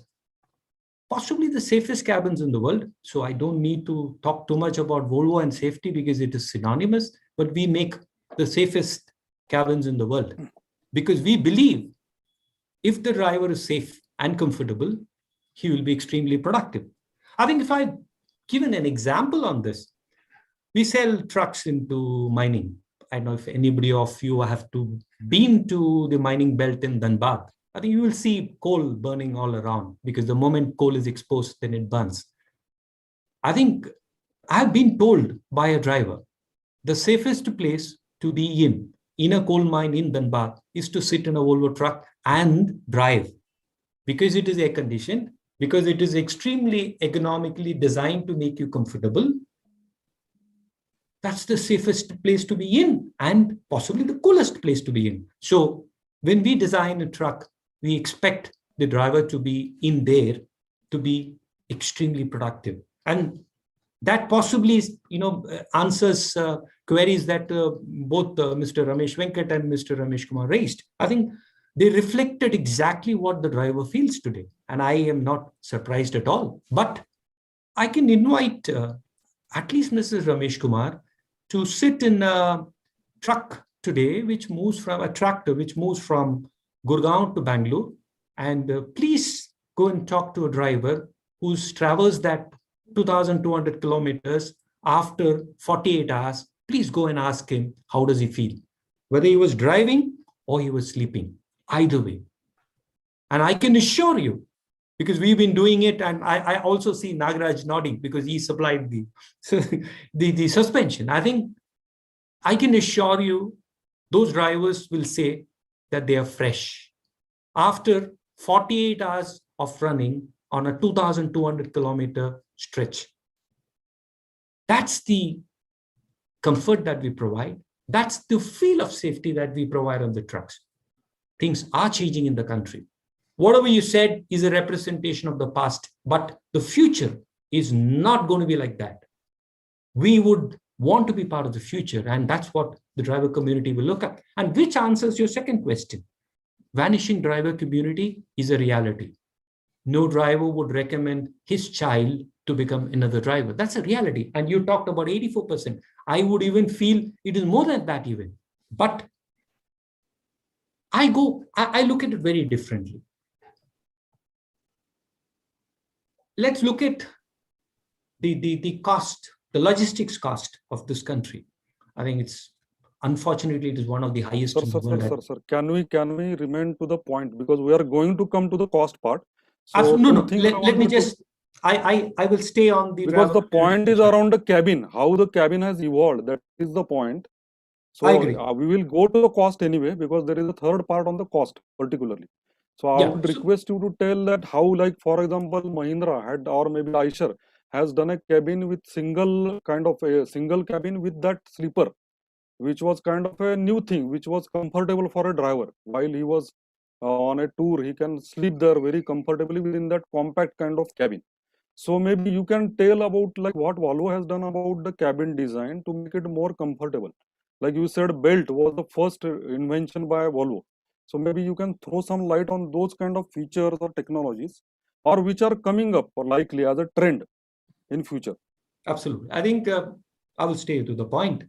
possibly the safest cabins in the world. So I don't need to talk too much about Volvo and safety because it is synonymous, but we make the safest cabins in the world because we believe if the driver is safe and comfortable, he will be extremely productive. I think if I given an example on this, we sell trucks into mining. I don't know if anybody of you have been to the mining belt in Dhanbad. I think you will see coal burning all around because the moment coal is exposed, then it burns. I think I've been told by a driver, the safest place to be in a coal mine in Dhanbad is to sit in a Volvo truck and drive because it is air conditioned, because it is extremely economically designed to make you comfortable. That's the safest place to be in and possibly the coolest place to be in. So when we design a truck, we expect the driver to be in there to be extremely productive. And that possibly, answers queries that both Mr. Ramesh Venkat and Mr. Ramesh Kumar raised. I think they reflected exactly what the driver feels today. And I am not surprised at all. But I can invite at least Mrs. Ramesh Kumar to sit in a truck today, which moves from a tractor, which moves from Gurgaon to Bangalore. And please go and talk to a driver who's traversed that 2,200 kilometers after 48 hours. Please go and ask him, how does he feel? Whether he was driving or he was sleeping, either way. And I can assure you, because we've been doing it, and I also see Nagaraj nodding because he supplied the suspension. I think I can assure you those drivers will say that they are fresh. After 48 hours of running on a 2,200 kilometer stretch. That's the comfort that we provide. That's the feel of safety that we provide on the trucks. Things are changing in the country. Whatever you said is a representation of the past, but the future is not going to be like that. We would want to be part of the future, and that's what the driver community will look at. And which answers your second question. Vanishing driver community is a reality. No driver would recommend his child to become another driver. That's a reality. And you talked about 84%. I would even feel it is more than that even. But I look at it very differently. Let's look at the cost, the logistics cost of this country. I think it's, unfortunately, it is one of the highest in the world. Sir. Can we remain to the point, because we are going to come to the cost part. So no. Let me just. I will stay on the. Because the point is around the cabin, how the cabin has evolved. That is the point. So I agree. We will go to the cost anyway, because there is a third part on the cost particularly. So I would request you to tell that how, like, for example, Mahindra had, or maybe Eicher has done a cabin with single cabin with that sleeper, which was kind of a new thing, which was comfortable for a driver. While he was on a tour, he can sleep there very comfortably within that compact kind of cabin. So maybe you can tell about like what Volvo has done about the cabin design to make it more comfortable. Like you said, belt was the first invention by Volvo. So maybe you can throw some light on those kind of features or technologies, or which are coming up or likely as a trend in future. Absolutely. I think I will stay to the point.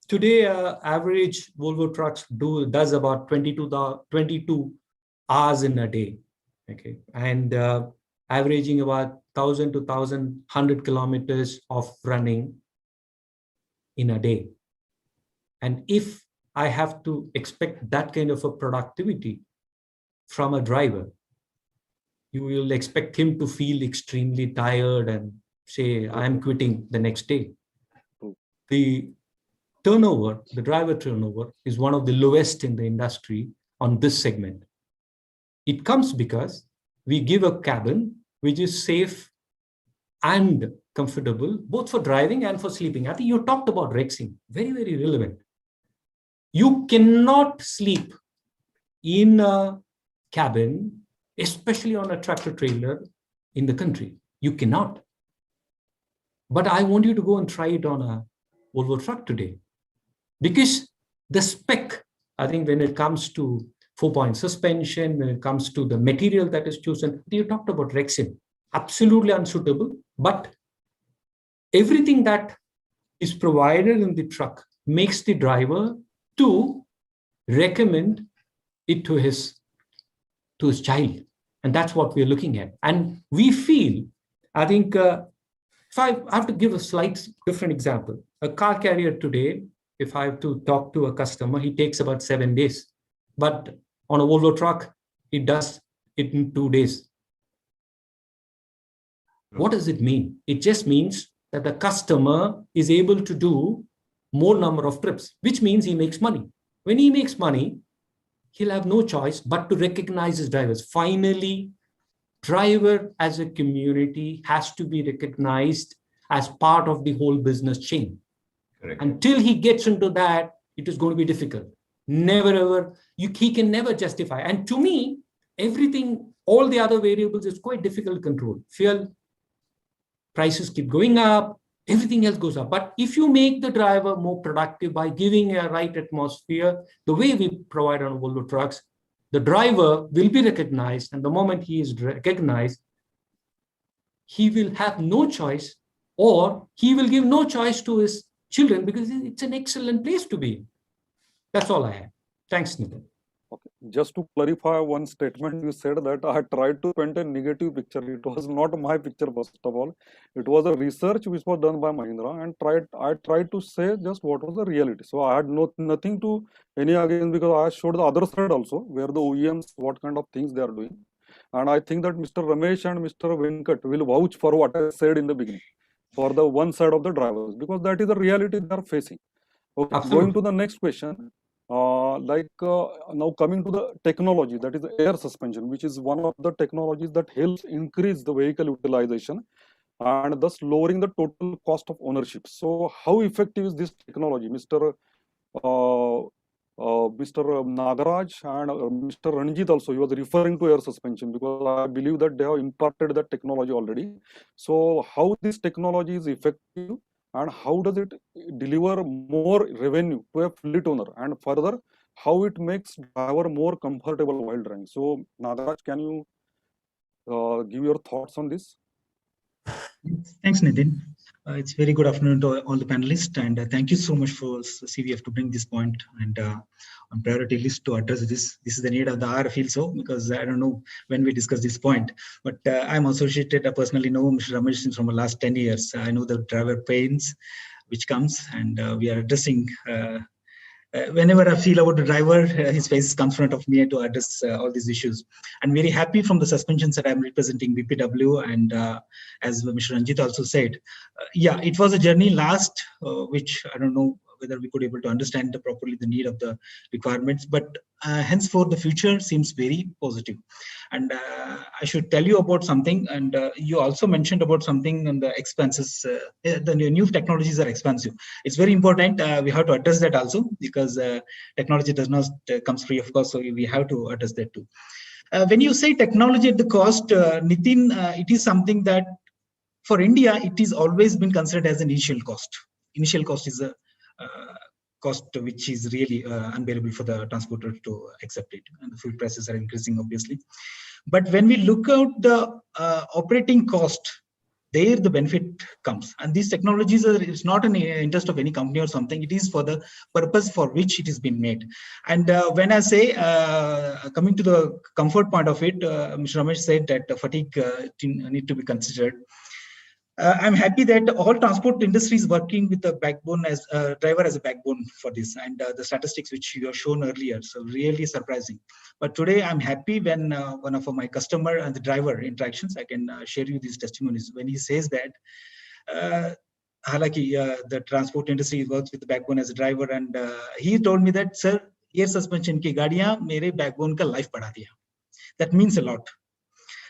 Today, average Volvo trucks does about 22 hours in a day. Okay, and averaging about 1,000 to 1,100 kilometers of running in a day. And if I have to expect that kind of a productivity from a driver, you will expect him to feel extremely tired and say, I'm quitting the next day. The driver turnover is one of the lowest in the industry on this segment. It comes because we give a cabin which is safe and comfortable, both for driving and for sleeping. I think you talked about Rexing, very, very relevant. You cannot sleep in a cabin, especially on a tractor trailer in the country. You cannot. But I want you to go and try it on a Volvo truck today. Because the spec, I think when it comes to 4-point suspension, when it comes to the material that is chosen, you talked about Rexing, absolutely unsuitable. But everything that is provided in the truck makes the driver to recommend it to his child. And that's what we're looking at. And we feel, I think, if I have to give a slight different example, a car carrier today, if I have to talk to a customer, he takes about 7 days. But on a Volvo truck, it does it in 2 days. What does it mean? It just means that the customer is able to do more number of trips, which means he makes money. When he makes money, he'll have no choice but to recognize his drivers. Finally, driver as a community has to be recognized as part of the whole business chain. Correct. Until he gets into that, it is going to be difficult. Never ever, he can never justify. And to me, everything, all the other variables is quite difficult to control. Fuel, prices keep going up, everything else goes up. But if you make the driver more productive by giving a right atmosphere, the way we provide on Volvo trucks, the driver will be recognized. And the moment he is recognized, he will have no choice, or he will give no choice to his children, because it's an excellent place to be. That's all I have. Thanks, Nitin. Okay. Just to clarify one statement, you said that I tried to paint a negative picture. It was not my picture, first of all. It was a research which was done by Mahindra, and I tried to say just what was the reality. So I had nothing to any against, because I showed the other side also, where the OEMs, what kind of things they are doing. And I think that Mr. Ramesh and Mr. Venkat will vouch for what I said in the beginning, for the one side of the drivers, because that is the reality they are facing. Okay, Absolutely. going to the next question. Now coming to the technology, that is the air suspension, which is one of the technologies that helps increase the vehicle utilization and thus lowering the total cost of ownership. So how effective is this technology, Mr. Nagaraj and Mr. Ranjit also, he was referring to air suspension, because I believe that they have imparted that technology already. So how this technology is effective, and how does it deliver more revenue to a fleet owner, and further how it makes driver more comfortable while driving? So Nagaraj, can you give your thoughts on this? Thanks, Nitin. It's very good afternoon to all the panelists, and thank you so much for CVF to bring this point and on priority list to address this. This is the need of the hour, I feel so, because I don't know when we discuss this point, but I'm associated, I personally know Mr. Ramesh since from the last 10 years. I know the driver pains which comes, and we are addressing whenever I feel about the driver, his face comes in front of me to address all these issues. I'm very happy from the suspensions that I'm representing BPW, and as Mr. Ranjit also said, yeah, it was a journey last, which I don't know whether we could able to understand properly the need of the requirements, but henceforth the future seems very positive. And I should tell you about something, and you also mentioned about something on the expenses. The new technologies are expensive. It's very important. We have to address that also, because technology does not comes free, of course, so we have to address that too. When you say technology at the cost, Nitin, it is something that for India, it is always been considered as an initial cost. Initial cost is a cost which is really unbearable for the transporter to accept it, and the fuel prices are increasing, obviously. But when we look at the operating cost, there the benefit comes. And these technologies are, it's not an interest of any company or something, it is for the purpose for which it has been made. And when I say, coming to the comfort point of it, Mr. Ramesh said that fatigue need to be considered. I'm happy that all transport industry is working with the backbone as driver as a backbone for this, and the statistics which you have shown earlier, so really surprising. But today I'm happy when one of my customer and the driver interactions, I can share you these testimonies when he says that the transport industry works with the backbone as a driver, and he told me that, sir, air suspension ki gaadiyan mere backbone ka life badha diya. That means a lot.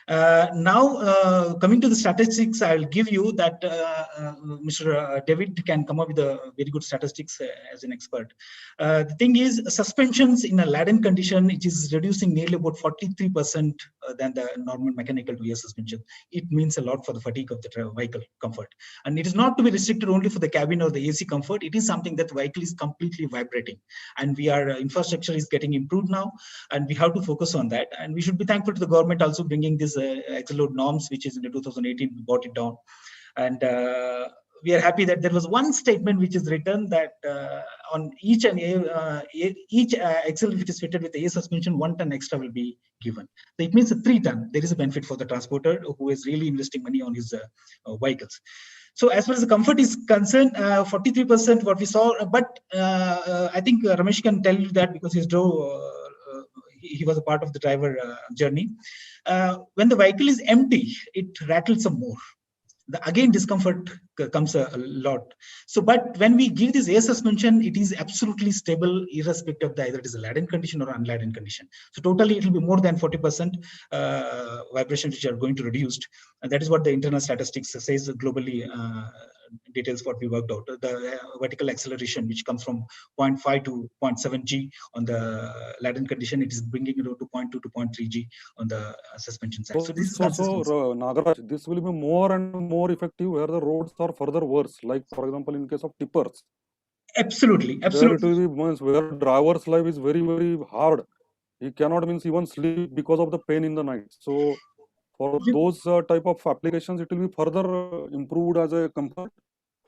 Now, coming to the statistics, I'll give you that Mr. David can come up with a very good statistics as an expert. The thing is, suspensions in a laden condition, it is reducing nearly about 43% than the normal mechanical to air suspension. It means a lot for the fatigue of the vehicle comfort. And it is not to be restricted only for the cabin or the AC comfort. It is something that the vehicle is completely vibrating. And infrastructure is getting improved now, and we have to focus on that. And we should be thankful to the government also bringing this XLOAD norms, which is in 2018, we brought it down. And we are happy that there was one statement which is written that on each axle which is fitted with the air suspension, 1 ton extra will be given. So it means a 3 ton. There is a benefit for the transporter who is really investing money on his vehicles. So as far as the comfort is concerned, 43% what we saw, but I think Ramesh can tell you that because he drove. He was a part of the driver journey. When the vehicle is empty, it rattles some more. Again, discomfort comes a lot. So, but when we give this air suspension, it is absolutely stable, irrespective of either it is a laden condition or unladen condition. So totally, it will be more than 40% vibrations which are going to reduce. And that is what the internal statistics says globally details what we worked out. The vertical acceleration, which comes from 0.5 to 0.7 g on the latent condition, it is bringing it to 0.2 to 0.3 g on the suspension side. So this is consistency. Nagaraj, this will be more and more effective where the roads are further worse. Like for example, in case of tippers, Absolutely, there it absolutely. will be means where driver's life is very very hard. He cannot means even sleep because of the pain in the night. So for those type of applications, it will be further improved as a comfort.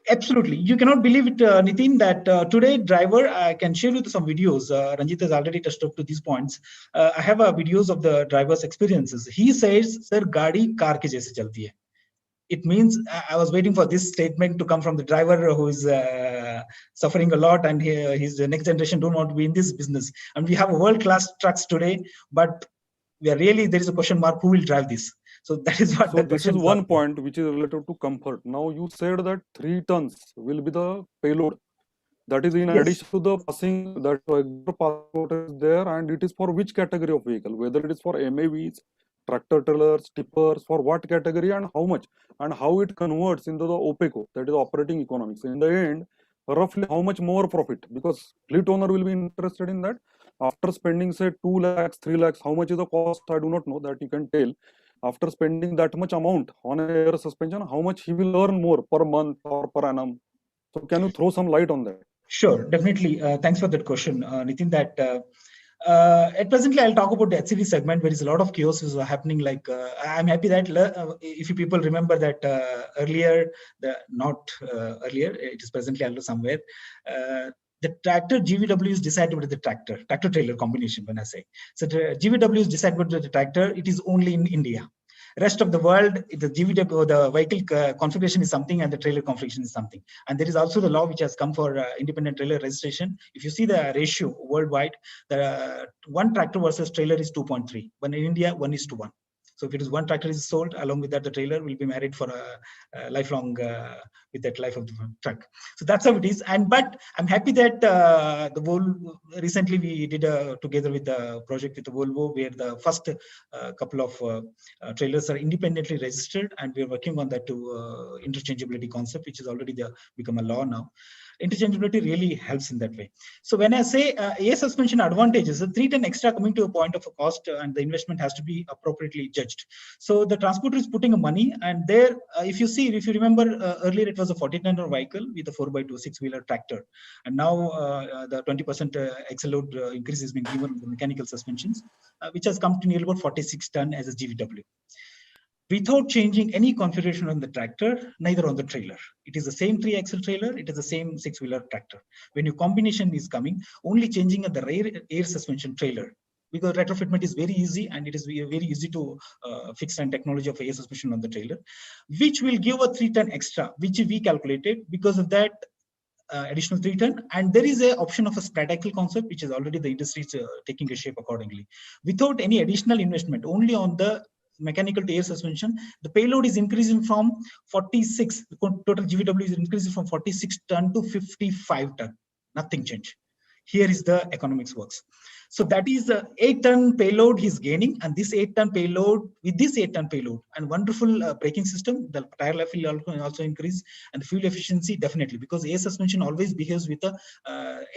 Absolutely. You cannot believe it, Nitin, that today driver, I can share with some videos. Ranjit has already touched up to these points. I have videos of the driver's experiences. He says, sir, gaadi car ke jaise chalti hai. It means I was waiting for this statement to come from the driver who is suffering a lot, and his next generation don't want to be in this business. And we have world-class trucks today, but we are really, there is a question mark, who will drive this? So that is what So the this is question one point which is related to comfort. Now you said that 3 tons will be the payload. That is in Yes. addition to the passing, that regular passport is there, and it is for which category of vehicle, whether it is for MAVs, tractor trailers, tippers, for what category and how much, and how it converts into the OPECO, that is operating economics. In the end, roughly how much more profit, because fleet owner will be interested in that. After spending say 2 lakhs, 3 lakhs, how much is the cost? I do not know, that you can tell. After spending that much amount on air suspension, how much he will earn more per month or per annum. So can you throw some light on that? Sure, definitely. Thanks for that question, Nitin. That at presently, I'll talk about the HCV segment, where is a lot of chaos is happening. Like I'm happy that if you people remember that earlier, earlier, it is presently also somewhere. The tractor GVW is decided with the tractor trailer combination. When I say so, the GVW is decided with the tractor. It is only in India. Rest of the world, the GVW, the vehicle configuration is something, and the trailer configuration is something. And there is also the law which has come for independent trailer registration. If you see the ratio worldwide, the one tractor versus trailer is 2.3. But in India, 1:1. So if it is one tractor is sold, along with that, the trailer will be married for a lifelong with that life of the truck. So that's how it is. And but I'm happy that the Volvo recently we did together with the project with the Volvo, where the first couple of trailers are independently registered, and we're working on that to interchangeability concept, which is already become a law now. Interchangeability really helps in that way. So when I say air suspension advantages, the 3 ton extra coming to a point of a cost, and the investment has to be appropriately judged. So the transporter is putting money, and there, if you remember earlier, it was a 40-ton vehicle with a 4x2 6-wheeler tractor, and now the 20% axle load increase has been given on the mechanical suspensions, which has come to nearly about 46 ton as a GVW. Without changing any configuration on the tractor, neither on the trailer. It is the same 3-axle trailer, it is the same 6-wheeler tractor. When your combination is coming, only changing at the rear air suspension trailer, because retrofitment is very easy, and it is very easy to fix and technology of air suspension on the trailer, which will give a 3 ton extra, which we calculated because of that additional 3 ton. And there is an option of a spread axle concept, which is already the industry is taking a shape accordingly. Without any additional investment, only on the mechanical to air suspension, the payload is increasing from 46, the total GVW is increasing from 46 ton to 55 ton. Nothing changed. Here is the economics works. So that is the 8-ton payload he's gaining, and this 8-ton payload, with this 8-ton payload and wonderful braking system, the tire life will also increase, and the fuel efficiency definitely, because air suspension always behaves with the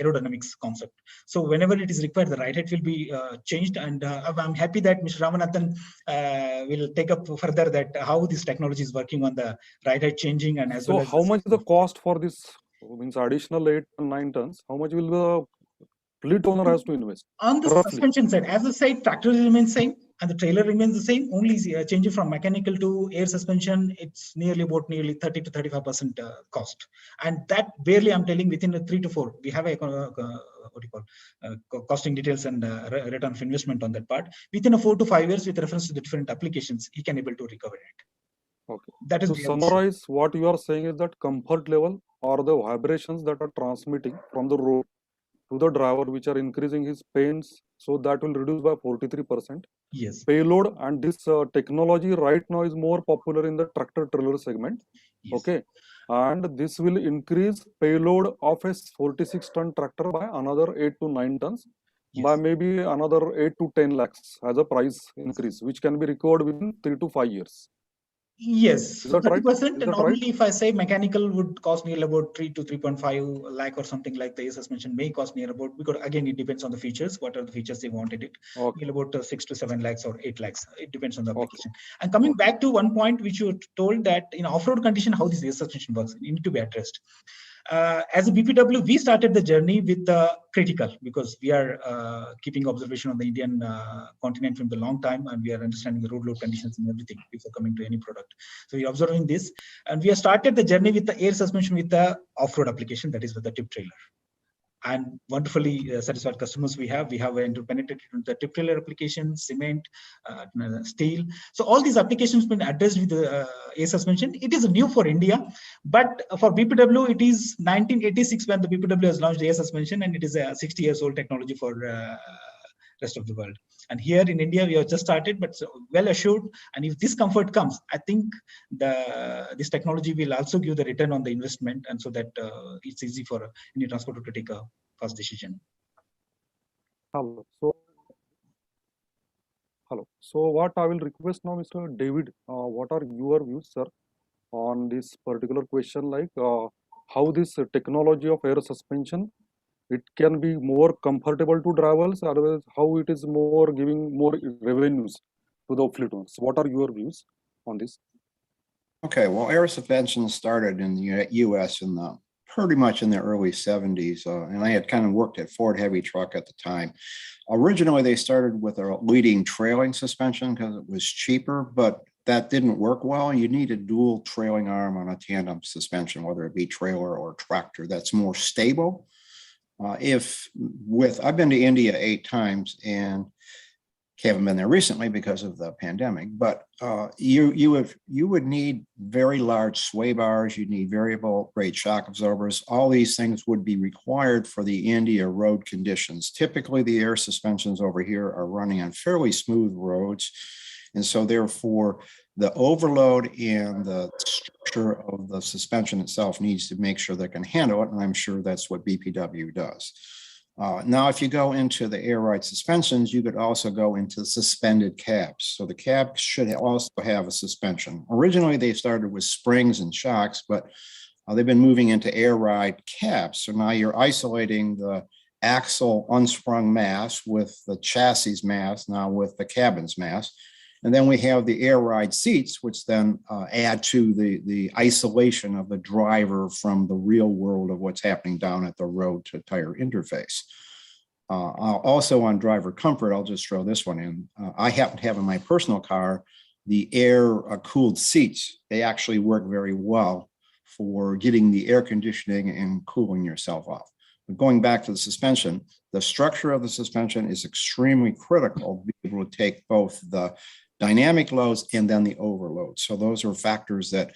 aerodynamics concept. So whenever it is required, the ride height will be changed, and I'm happy that Mr. Ramanathan will take up further that how this technology is working on the ride height changing, and as so well as how much the cost for this means additional 8 and 9 tons? How much will the fleet owner has to invest? On the Roughly. suspension side, as I said, tractor remains same and the trailer remains the same. Only changing from mechanical to air suspension, it's nearly 30 to 35% cost, and that barely I'm telling within 3 to 4. We have a what you call costing details and return of investment on that part. Within 4 to 5 years, with reference to the different applications, he can able to recover it. Okay. That is to summarize, what you are saying is that comfort level or the vibrations that are transmitting from the road to the driver, which are increasing his pains, so that will reduce by 43%. Yes. Payload, and this technology right now is more popular in the tractor trailer segment. Yes. Okay, and this will increase payload of a 46-ton tractor by another 8 to 9 tons, Yes. by maybe another 8 to 10 lakhs as a price increase, which can be recovered within 3 to 5 years. Yes, Is that right? 30%. Is And that right? normally, if I say mechanical would cost near about 3 to 3.5 lakh or something like the suspension may cost near about, because again, it depends on the features. What are the features they wanted it? Okay. Near about 6 to 7 lakhs or 8 lakhs. It depends on the Okay. application. And coming back to one point which you told, that in off-road condition, how this air suspension works, it need to be addressed. As a BPW, we started the journey with the critical, because we are keeping observation on the Indian continent from the long time, and we are understanding the road load conditions and everything before coming to any product. So we are observing this, and we have started the journey with the air suspension with the off-road application, that is with the tip trailer. And wonderfully satisfied customers we have penetrated into the tip trailer application, cement, steel. So all these applications been addressed with the air suspension. It is new for India, but for BPW, it is 1986 when the BPW has launched air suspension, and it is a 60 years old technology for rest of the world. And here in India, we have just started, but well assured. And if this comfort comes, I think this technology will also give the return on the investment, and so that it's easy for any transporter to take a fast decision. Hello. So what I will request now, Mr. David, what are your views, sir, on this particular question, like how this technology of air suspension, it can be more comfortable to drivers, otherwise how it is more giving more revenues to the fleet owners. What are your views on this? Okay, well, air suspension started in the US in the pretty much in the early 70s. And I had kind of worked at Ford Heavy Truck at the time. Originally, they started with a leading trailing suspension because it was cheaper, but that didn't work well. You need a dual trailing arm on a tandem suspension, whether it be trailer or tractor, that's more stable. I've been to India 8 times and haven't been there recently because of the pandemic, but you would need very large sway bars. You'd need variable rate shock absorbers. All these things would be required for the India road conditions. Typically, the air suspensions over here are running on fairly smooth roads. And so therefore, the overload and the structure of the suspension itself needs to make sure they can handle it. And I'm sure that's what BPW does. Now, if you go into the air ride suspensions, you could also go into suspended cabs. So the cab should also have a suspension. Originally, they started with springs and shocks, but they've been moving into air ride cabs. So now you're isolating the axle unsprung mass with the chassis mass, now with the cabin's mass. And then we have the air ride seats, which then add to the isolation of the driver from the real world of what's happening down at the road to tire interface. Also on driver comfort, I'll just throw this one in. I happen to have in my personal car, the air cooled seats. They actually work very well for getting the air conditioning and cooling yourself off. But going back to the suspension, the structure of the suspension is extremely critical to be able to take both the dynamic loads and then the overload. So those are factors that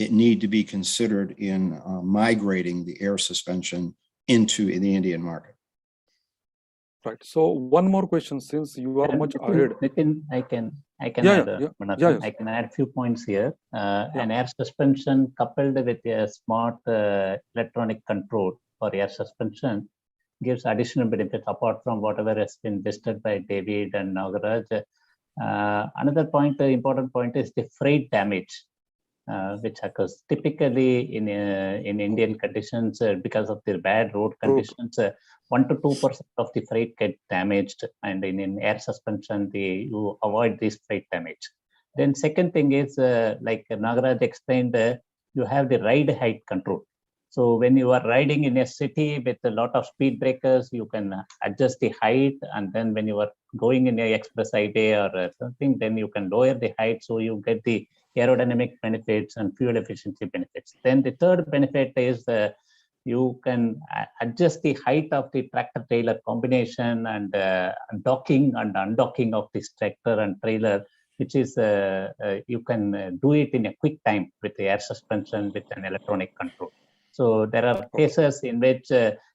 need to be considered in migrating the air suspension into the Indian market. Right. So one more question, since you are much ahead. Nitin, I can Yeah, add. yes. I can add few points here. An air suspension coupled with a smart electronic control for air suspension gives additional benefits apart from whatever has been listed by David and Nagaraj. Another point, important point, is the freight damage, which occurs typically in Indian conditions because of the bad road conditions. 1 to 2% of the freight get damaged, and in air suspension, you avoid this freight damage. Then second thing is, like Nagaraj explained, you have the ride height control. So when you are riding in a city with a lot of speed breakers, you can adjust the height. And then when you are going in a express highway or something, then you can lower the height. So you get the aerodynamic benefits and fuel efficiency benefits. Then the third benefit is you can adjust the height of the tractor trailer combination and docking and undocking of this tractor and trailer, which is you can do it in a quick time with the air suspension with an electronic control. So there are cases in which,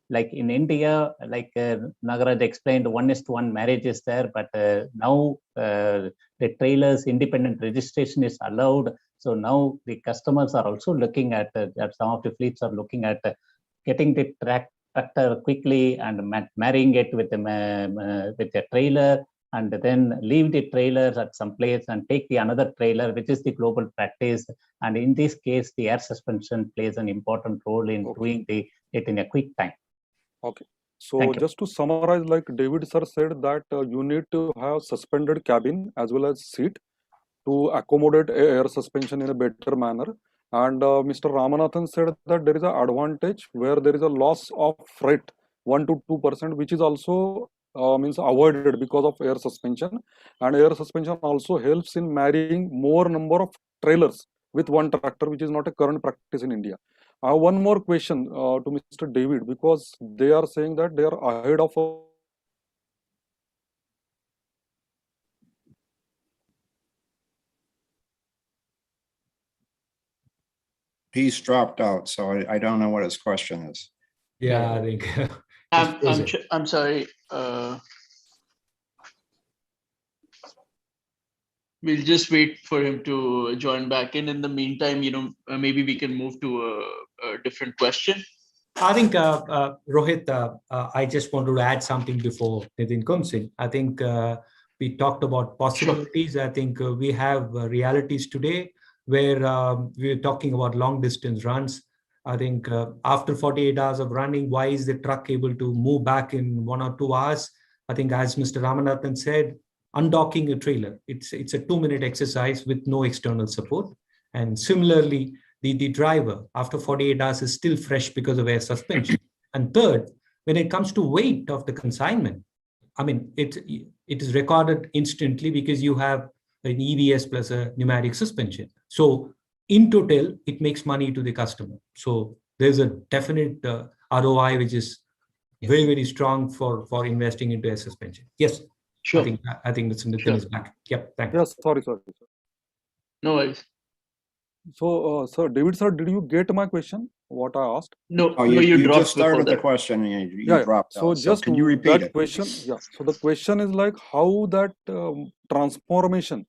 like in India, like Nagaraj explained, 1:1 marriage is there, but now the trailers independent registration is allowed. So now the customers are also looking at that. Some of the fleets are looking at getting the tractor quickly and marrying it with the trailer and then leave the trailers at some place and take the another trailer, which is the global practice. And in this case, the air suspension plays an important role in doing it in a quick time. Okay. So just to summarize, like David sir said that you need to have suspended cabin as well as seat to accommodate air suspension in a better manner. And Mr. Ramanathan said that there is an advantage where there is a loss of freight 1 to 2%, which is also means avoided because of air suspension. And air suspension also helps in marrying more number of trailers with one tractor, which is not a current practice in India. I have one more question to Mr. David, because they are saying that they are ahead of He's dropped out, so I don't know what his question is. Yeah, I think. I'm sorry. We'll just wait for him to join back in. In the meantime, maybe we can move to a different question. I think, Rohit, I just wanted to add something before Nitin comes in. I think we talked about possibilities. Sure. I think we have realities today where we're talking about long distance runs. I think after 48 hours of running, why is the truck able to move back in 1 or 2 hours? I think, as Mr. Ramanathan said, undocking a trailer, it's a 2-minute exercise with no external support. And similarly, the driver after 48 hours is still fresh because of air suspension. And third, when it comes to weight of the consignment, I mean, it is recorded instantly because you have an EVS plus a pneumatic suspension. So in total, it makes money to the customer. So there's a definite ROI, which is very, very strong for investing into air suspension. Yes. Sure. I think that's Nitin is back. Yep. Thanks. Yes. Sorry. No worries. So, sir, David sir, did you get my question? What I asked? No, you dropped just started the that. question and you dropped so out. Just can you repeat it? question? Yeah. So the question is like how that transformation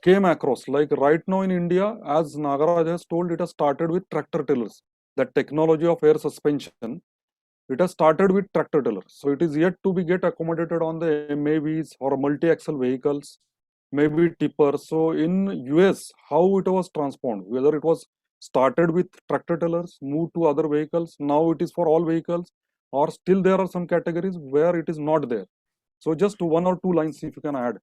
came across. Like right now in India, as Nagaraj has told, it has started with tractor tillers. That technology of air suspension, it has started with tractor tillers. So it is yet to be get accommodated on the MAVs or multi-axle vehicles, maybe tippers. So in US, how it was transformed, whether it was started with tractor tillers, moved to other vehicles, now it is for all vehicles, or still there are some categories where it is not there. So just 1 or 2 lines if you can add.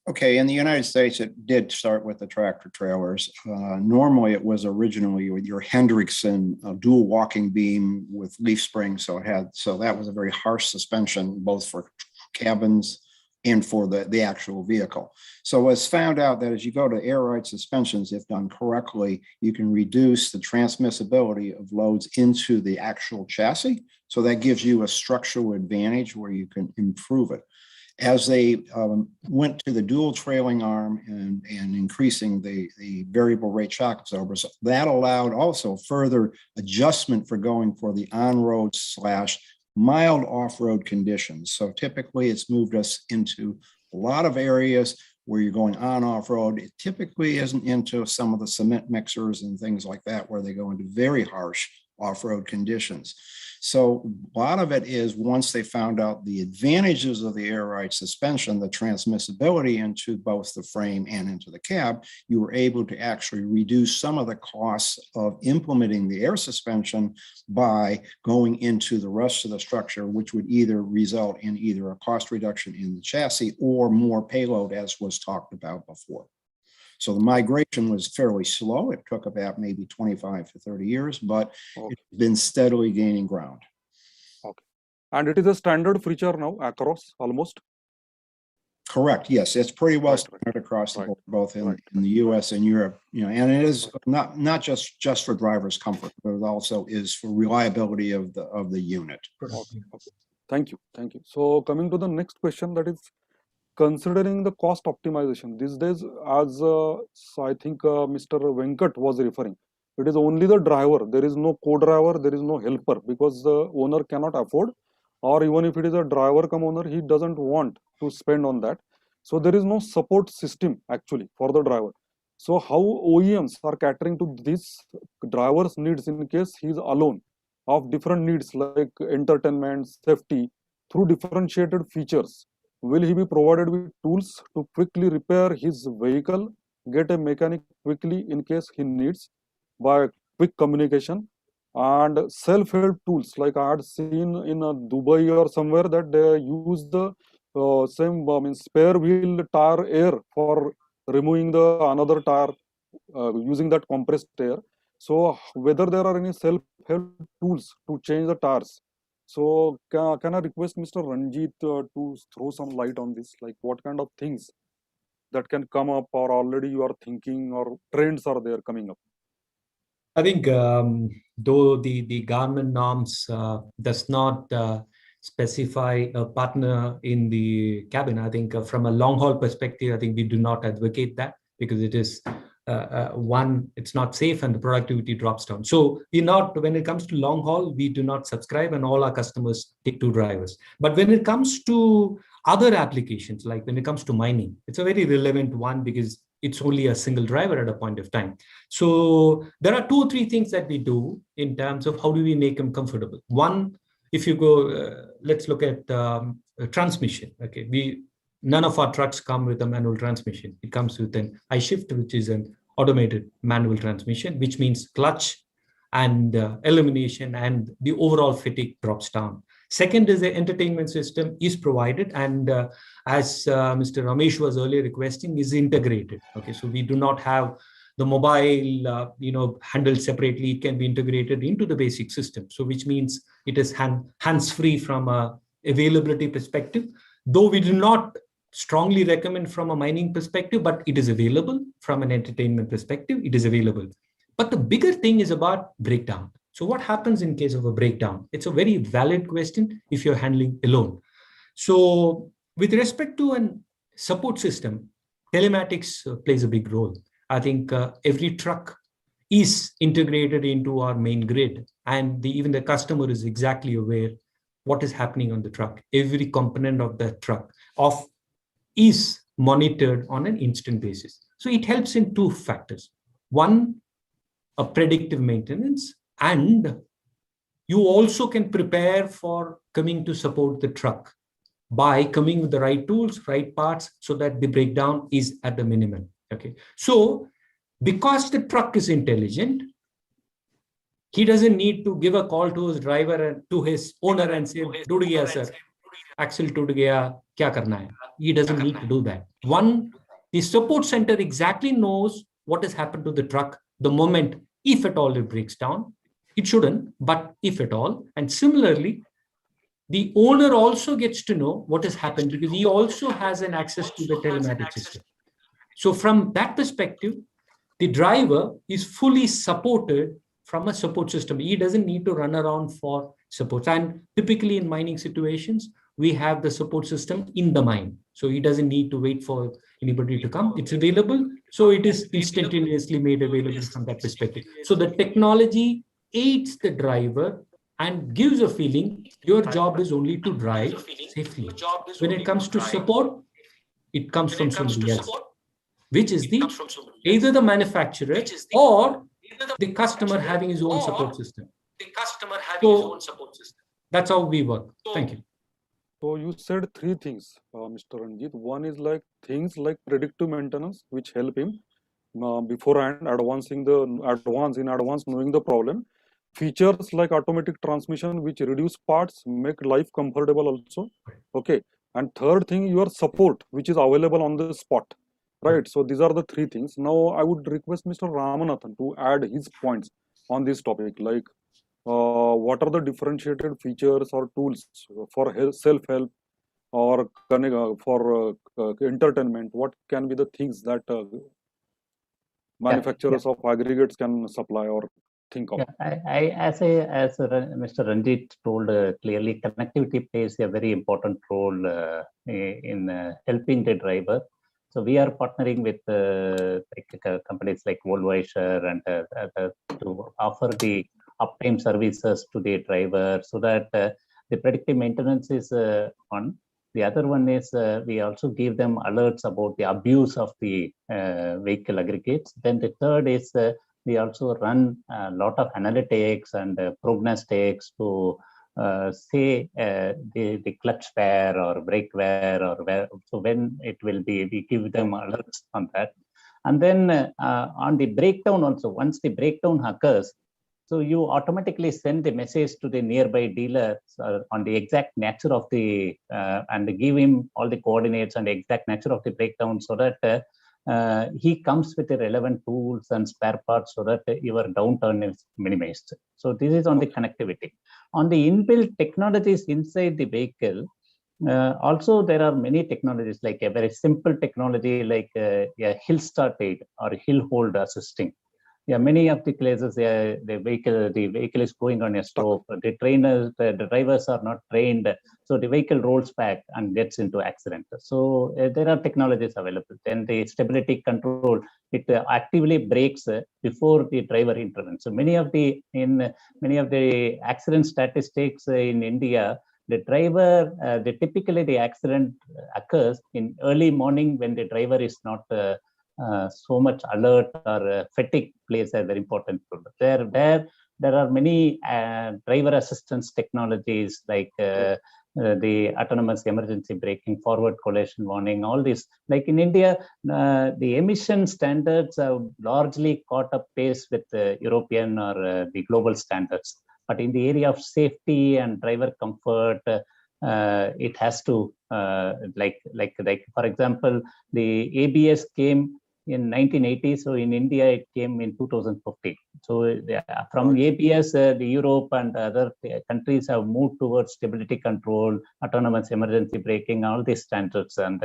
Okay, in the United States, it did start with the tractor trailers. Normally, it was originally with your Hendrickson dual walking beam with leaf springs. So that was a very harsh suspension, both for cabins and for the actual vehicle. So it's found out that as you go to air ride suspensions, if done correctly, you can reduce the transmissibility of loads into the actual chassis. So that gives you a structural advantage where you can improve it. As they went to the dual trailing arm and increasing the variable rate shock absorbers, that allowed also further adjustment for going for the on-road / mild off-road conditions. So typically it's moved us into a lot of areas where you're going on off-road. It typically isn't into some of the cement mixers and things like that, where they go into very harsh off-road conditions. So a lot of it is once they found out the advantages of the air ride suspension, the transmissibility into both the frame and into the cab, you were able to actually reduce some of the costs of implementing the air suspension by going into the rest of the structure, which would either result in either a cost reduction in the chassis or more payload, as was talked about before. So the migration was fairly slow. It took about maybe 25 to 30 years, but it's been steadily gaining ground. Okay. And it is a standard feature now across almost? Correct. Yes, it's pretty well standard across the board, both in the US and Europe. And it is not just for driver's comfort, but it also is for reliability of the unit. Okay. Thank you. So coming to the next question, that is considering the cost optimization these days, as I think Mr. Venkat was referring, it is only the driver. There is no co-driver, there is no helper, because the owner cannot afford, or even if it is a driver come owner, he doesn't want to spend on that. So there is no support system actually for the driver. So how OEMs are catering to this driver's needs in case he is alone, of different needs like entertainment, safety, through differentiated features Will he be provided with tools to quickly repair his vehicle, get a mechanic quickly in case he needs by quick communication, and self-help tools like I had seen in Dubai or somewhere that they use the same spare wheel tire air for removing the another tire using that compressed air. So whether there are any self-help tools to change the tires. So can I request Mr. Ranjit to throw some light on this? Like what kind of things that can come up or already you are thinking or trends are there coming up? I think though the government norms does not specify a partner in the cabin, I think from a long haul perspective, I think we do not advocate that because it is one, it's not safe and the productivity drops down. So we're not, when it comes to long haul, we do not subscribe and all our customers take 2 drivers. But when it comes to other applications, like when it comes to mining, it's a very relevant one because it's only a single driver at a point of time. So there are 2 or 3 things that we do in terms of how do we make them comfortable. One, if you go, let's look at transmission. Okay, none of our trucks come with a manual transmission. It comes with an I-shift, which is an automated manual transmission, which means clutch and elimination and the overall fatigue drops down. Second is the entertainment system is provided and as Mr. Ramesh was earlier requesting is integrated. Okay, so we do not have the mobile, handled separately. It can be integrated into the basic system. So which means it is hands-free from a availability perspective, though we do not strongly recommend from a mining perspective, but it is available from an entertainment perspective. It is available. But the bigger thing is about breakdown. So what happens in case of a breakdown? It's a very valid question if you're handling alone. So with respect to a support system, telematics plays a big role. I think every truck is integrated into our main grid and even the customer is exactly aware what is happening on the truck. Every component of the truck is monitored on an instant basis. So it helps in 2 factors. One, a predictive maintenance, and you also can prepare for coming to support the truck by coming with the right tools, right parts, so that the breakdown is at the minimum. Okay, so because the truck is intelligent, he doesn't need to give a call to his driver and to his owner and say, "Tood gaya, sir. Axle tood gaya, kya karna hai?" He doesn't need to do that. One, the support center exactly knows what has happened to the truck the moment, if at all it breaks down. It shouldn't, but if at all. And similarly, the owner also gets to know what has happened because he also has an access to the telematic system. So from that perspective, the driver is fully supported from a support system. He doesn't need to run around for support. And typically in mining situations, we have the support system in the mine. So he doesn't need to wait for anybody to come. It's available. So it is instantaneously made available from that perspective. So the technology aids the driver and gives a feeling your job is only to drive safely. When it comes to support, it comes from somebody else, which is either the manufacturer or the customer having his own support system. So that's how we work. Thank you. So you said 3 things, Mr. Ranjit. One is like things like predictive maintenance, which help him beforehand advance in advance knowing the problem. Features like automatic transmission, which reduce parts, make life comfortable also. Okay. And third thing, your support, which is available on the spot. Right. So these are the 3 things. Now I would request Mr. Ramanathan to add his points on this topic. Like what are the differentiated features or tools for self-help or for entertainment? What can be the things that manufacturers of aggregates can supply or think of? As Mr. Ranjit told clearly, connectivity plays a very important role in helping the driver. So we are partnering with companies like Volvo and to offer the uptime services to the driver so that the predictive maintenance is one. The other one is we also give them alerts about the abuse of the vehicle aggregates. Then the third is we also run a lot of analytics and prognostics to say the clutch wear or brake wear or where, so when it will be, we give them alerts on that. And then on the breakdown also, once the breakdown occurs, so you automatically send the message to the nearby dealer on the exact nature of the, and give him all the coordinates and the exact nature of the breakdown, so that he comes with the relevant tools and spare parts so that your downturn is minimized. So this is on the connectivity. On the inbuilt technologies inside the vehicle, also there are many technologies, like a very simple technology like a hill start aid or hill hold assisting. Yeah, many of the places the vehicle is going on a slope. The drivers are not trained, so the vehicle rolls back and gets into accident. So there are technologies available. Then the stability control, it actively brakes before the driver intervenes. So many of the accident statistics in India, the driver, typically the accident occurs in early morning when the driver is not so much alert, or fatigue plays a very important role. There are many driver assistance technologies like the autonomous emergency braking, forward collision warning, all this. Like in India, the emission standards have largely caught up pace with the European or the global standards. But in the area of safety and driver comfort, it has to, like for example, the ABS came in 1980, so in India it came in 2015. So from ABS, the Europe and other countries have moved towards stability control, autonomous emergency braking, all these standards, and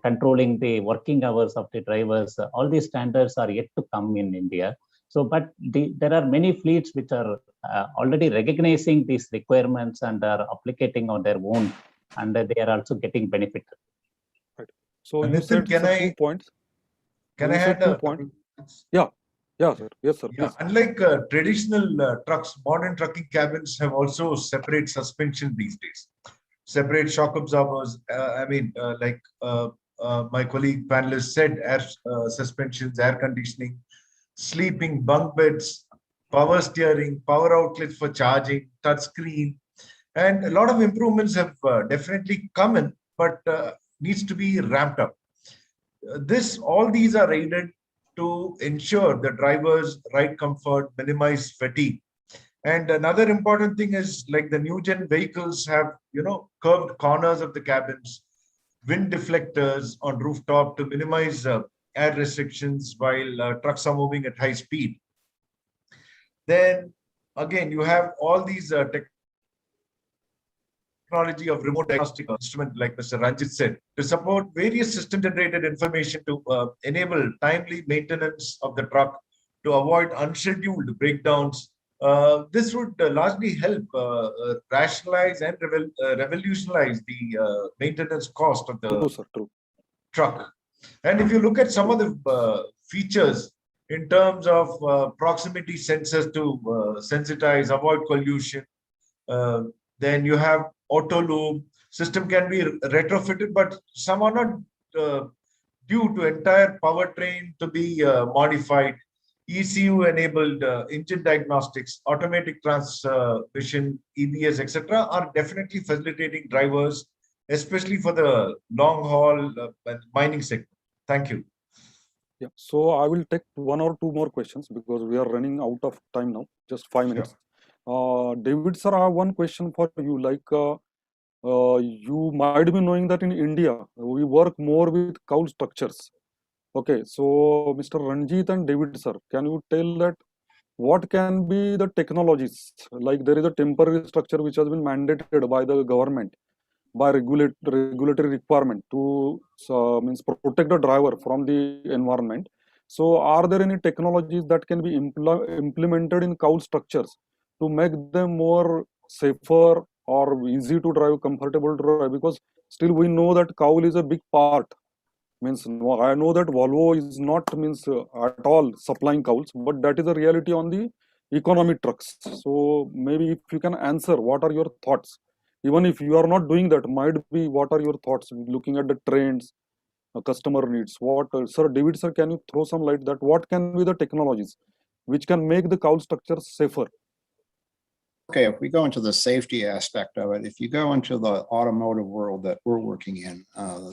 controlling the working hours of the drivers. All these standards are yet to come in India. So, but there are many fleets which are already recognizing these requirements and are applicating on their own, and they are also getting benefit. Right. So And you Nitin, said can I- 2 points. Can You I said add 2 points. Yeah, sir. Yes, sir. Yeah, Please. unlike traditional trucks, modern trucking cabins have also separate suspension these days, separate shock absorbers. My colleague panelist said, air suspensions, air conditioning, sleeping bunk beds, power steering, power outlets for charging, touch screen, and a lot of improvements have definitely come in, but needs to be ramped up. All these are aided to ensure the driver's ride comfort, minimize fatigue. And another important thing is, like, the new gen vehicles have, curved corners of the cabins, wind deflectors on rooftop to minimize air restrictions while trucks are moving at high speed. Then again, you have all these technology of remote diagnostic instrument, like Mr. Ranjit said, to support various system-generated information to enable timely maintenance of the truck, to avoid unscheduled breakdowns. This would largely help rationalize and revolutionize the maintenance cost of the True, sir. True. truck. And if you look at some of the features in terms of proximity sensors to sensitize, avoid collision, then you have auto loop. System can be retrofitted, but some are not due to entire powertrain to be modified. ECU enabled engine diagnostics, automatic transmission, EBS, etc., are definitely facilitating drivers, especially for the long haul mining sector. Thank you. Yeah. So I will take 1 or 2 more questions because we are running out of time now. Just 5 minutes. David sir, I have one question for you. Like, you might be knowing that in India we work more with cowl structures. Okay. So Mr. Ranjit and David sir, can you tell that what can be the technologies? Like, there is a temporary structure which has been mandated by the government, by regulatory requirement to means protect the driver from the environment. So are there any technologies that can be implemented in cowl structures to make them more safer or easy to drive, comfortable to drive? Because still we know that cowl is a big part. Means I know that Volvo is not at all supplying cowls, but that is a reality on the economic trucks. So maybe if you can answer, what are your thoughts? Even if you are not doing that, might be what are your thoughts looking at the trends, customer needs? What, sir, David sir, can you throw some light that what can be the technologies which can make the cowl structure safer? Okay, if we go into the safety aspect of it, if you go into the automotive world that we're working in,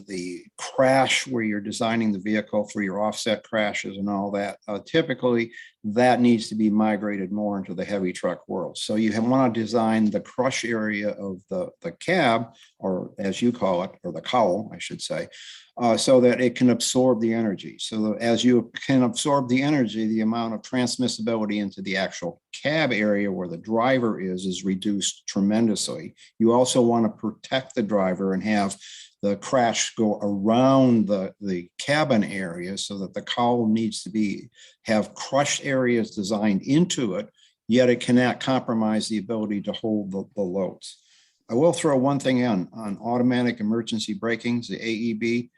the crash where you're designing the vehicle for your offset crashes and all that, typically that needs to be migrated more into the heavy truck world. So you want to design the crush area of the cab, or as you call it, or the cowl, I should say, so that it can absorb the energy. So as you can absorb the energy, the amount of transmissibility into the actual cab area where the driver is reduced tremendously. You also want to protect the driver and have the crash go around the cabin area so that the cowl needs to have crushed areas designed into it, yet it cannot compromise the ability to hold the loads. I will throw one thing in on automatic emergency brakings, the AEB.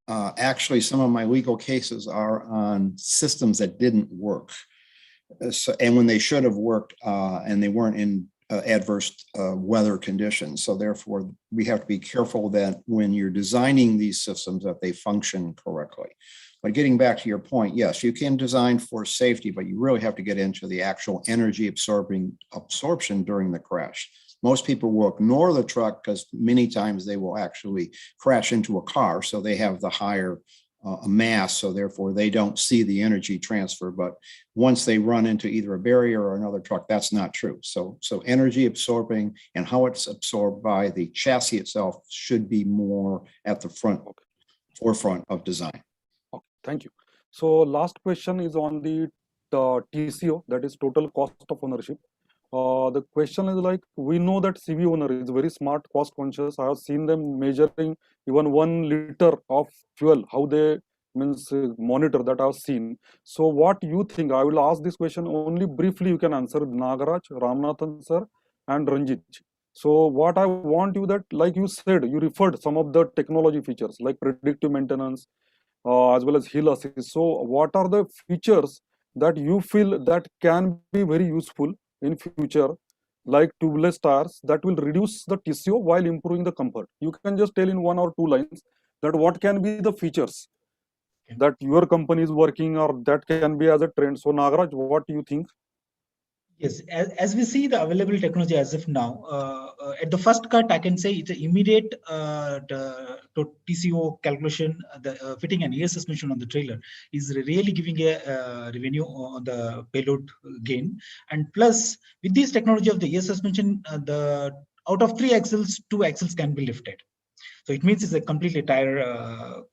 Actually, some of my legal cases are on systems that didn't work. And when they should have worked and they weren't in adverse weather conditions. So therefore, we have to be careful that when you're designing these systems that they function correctly. But getting back to your point, yes, you can design for safety, but you really have to get into the actual energy absorption during the crash. Most people will ignore the truck because many times they will actually crash into a car. So they have the higher mass. So therefore they don't see the energy transfer. But once they run into either a barrier or another truck, that's not true. So energy absorbing and how it's absorbed by the chassis itself should be more at the forefront of design. Okay, thank you. So last question is on the TCO, that is total cost of ownership. The question is like, we know that CV owner is very smart, cost conscious. I have seen them measuring even 1 liter of fuel, how they monitor that. I've seen. So what you think? I will ask this question only briefly. You can answer, Nagaraj, Ramanathan sir, and Ranjit. So what I want you that, like you said, you referred some of the technology features like predictive maintenance, as well as hill assist. So what are the features that you feel that can be very useful in future, like tubeless tires, that will reduce the TCO while improving the comfort? You can just tell in 1 or 2 lines that what can be the features that your company is working, or that can be as a trend. So Nagaraj, what do you think? Yes, as we see the available technology as of now, at the first cut, I can say it's an immediate TCO calculation. The fitting an air suspension on the trailer is really giving a revenue on the payload gain. And plus, with this technology of the air suspension, out of 3 axles, 2 axles can be lifted. So it means it's a completely tire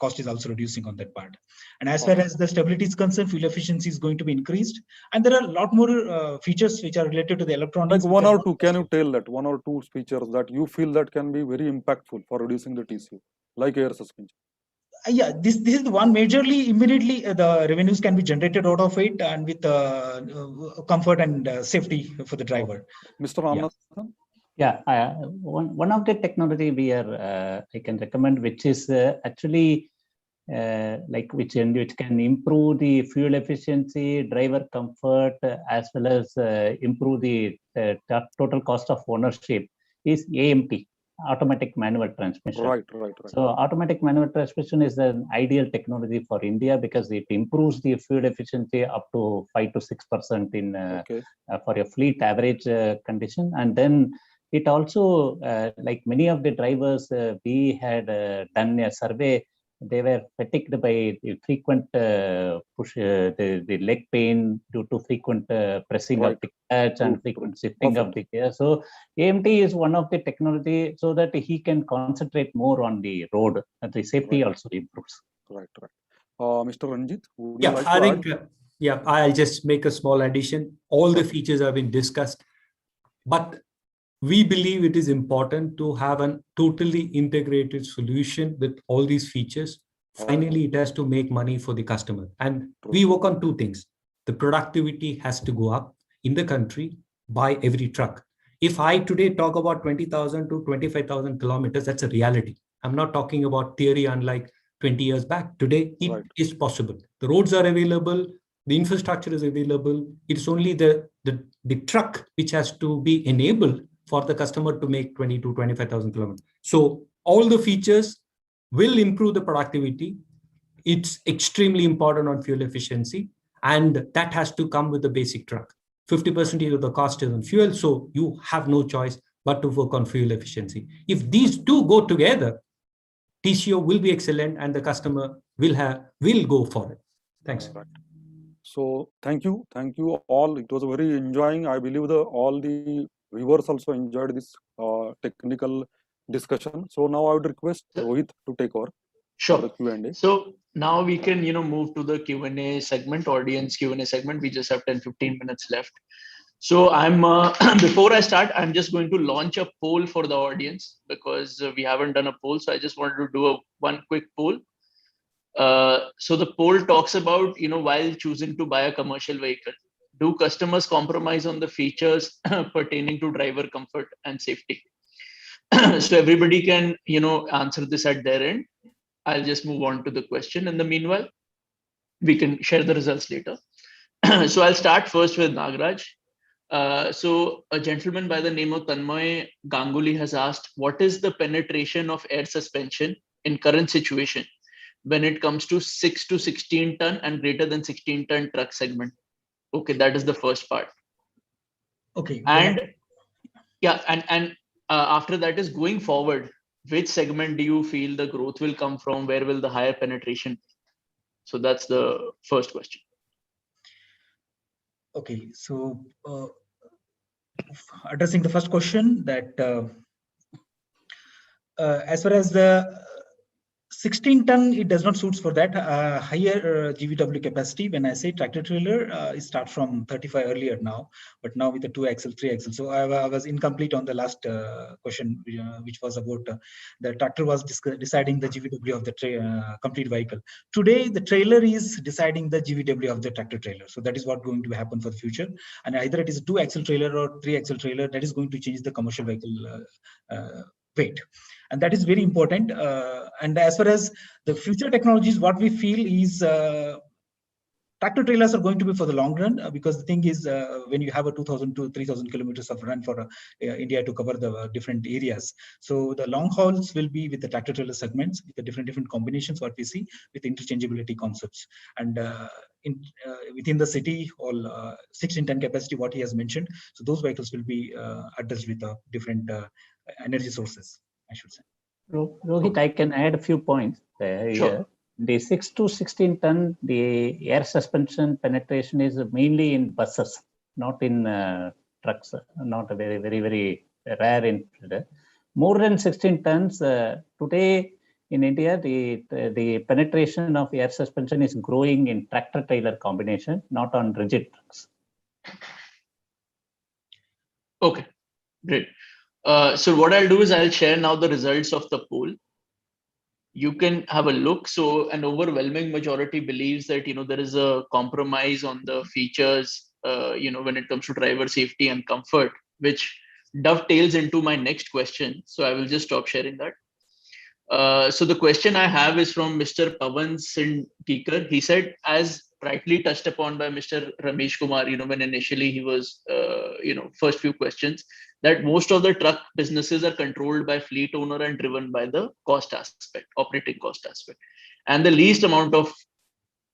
cost is also reducing on that part. And as far as the stability is concerned, fuel efficiency is going to be increased. And there are a lot more features which are related to the electronics. Like 1 or 2, can you tell that 1 or 2 features that you feel that can be very impactful for reducing the TCO, like air suspension? Yeah, this is the one majorly immediately the revenues can be generated out of it, and with comfort and safety for the driver. Mr. Ramanathan? Yeah, one of the technology we are I can recommend, which is actually which can improve the fuel efficiency, driver comfort, as well as improve the total cost of ownership, is AMT, automatic manual transmission. Right. So automatic manual transmission is an ideal technology for India because it improves the fuel efficiency up to 5 to 6% in for a fleet average condition. And then it also, like many of the drivers, we had done a survey. They were fatigued by the frequent push, the leg pain due to frequent pressing of the clutch and frequent shifting of the gear. So AMT is one of the technology so that he can concentrate more on the road, and the safety also improves. Right. Mr. Ranjit, would Yeah, you like I to think, I'll just make a small addition. All the features have been discussed, but we believe it is important to have a totally integrated solution with all these features. Finally, it has to make money for the customer. And we work on 2 things. The productivity has to go up in the country by every truck. If I today talk about 20,000 to 25,000 kilometers, that's a reality. I'm not talking about theory unlike 20 years back. Today, it is possible. The roads are available. The infrastructure is available. It's only the truck which has to be enabled for the customer to make 20 to 25,000 kilometers. So all the features will improve the productivity. It's extremely important on fuel efficiency, and that has to come with the basic truck. 50% of the cost is on fuel. So you have no choice but to work on fuel efficiency. If these two go together, TCO will be excellent and the customer will go for it. Thanks. Right. So thank you all. It was very enjoying. I believe all the viewers also enjoyed this technical discussion. So now I would request Rohit to take over for the Sure. Q&A. So now we can, move to the Q&A segment, audience Q&A segment. We just have 10-15 minutes left. So I'm before I start, I'm just going to launch a poll for the audience because we haven't done a poll. So I just wanted to do one quick poll. So the poll talks about, while choosing to buy a commercial vehicle, do customers compromise on the features pertaining to driver comfort and safety? So everybody can, answer this at their end. I'll just move on to the question. In the meanwhile, we can share the results later. So I'll start first with Nagraj. So a gentleman by the name of Tanmoy Ganguly has asked, what is the penetration of air suspension in current situation when it comes to 6 to 16 ton and greater than 16 ton truck segment? Okay, that is the first part. Okay. And yeah, and after that is going forward, which segment do you feel the growth will come from? Where will the higher penetration? So that's the first question. Okay, so addressing the first question, that as far as the 16 ton, it does not suit for that higher GVW capacity. When I say tractor trailer, it starts from 35 earlier now, but now with the 2 axle, 3 axle. So I was incomplete on the last question, which was about the tractor was deciding the GVW of the complete vehicle. Today, the trailer is deciding the GVW of the tractor trailer. So that is what going to happen for the future. And either it is a 2 axle trailer or 3 axle trailer, that is going to change the commercial vehicle weight. And that is very important. And as far as the future technologies, what we feel is tractor trailers are going to be for the long run, because the thing is, when you have a 2,000 to 3,000 kilometers of run for India to cover the different areas. So the long hauls will be with the tractor trailer segments, with the different combinations, what we see with interchangeability concepts. And within the city, all 16 ton capacity, what he has mentioned. So those vehicles will be addressed with different energy sources, I should say. Rohit, I can add a few points here. Sure. The 6 to 16 ton, the air suspension penetration is mainly in buses, not in trucks, not a very, very, very rare in more than 16 tons. Today in India, the penetration of air suspension is growing in tractor trailer combination, not on rigid trucks. Okay, great. So what I'll do is I'll share now the results of the poll. You can have a look. So an overwhelming majority believes that, there is a compromise on the features, when it comes to driver safety and comfort, which dovetails into my next question. So I will just stop sharing that. So the question I have is from Mr. Pavan Sindikar. He said, as rightly touched upon by Mr. Ramesh Kumar, when initially he was, first few questions, that most of the truck businesses are controlled by fleet owner and driven by the cost aspect, operating cost aspect. And the least amount of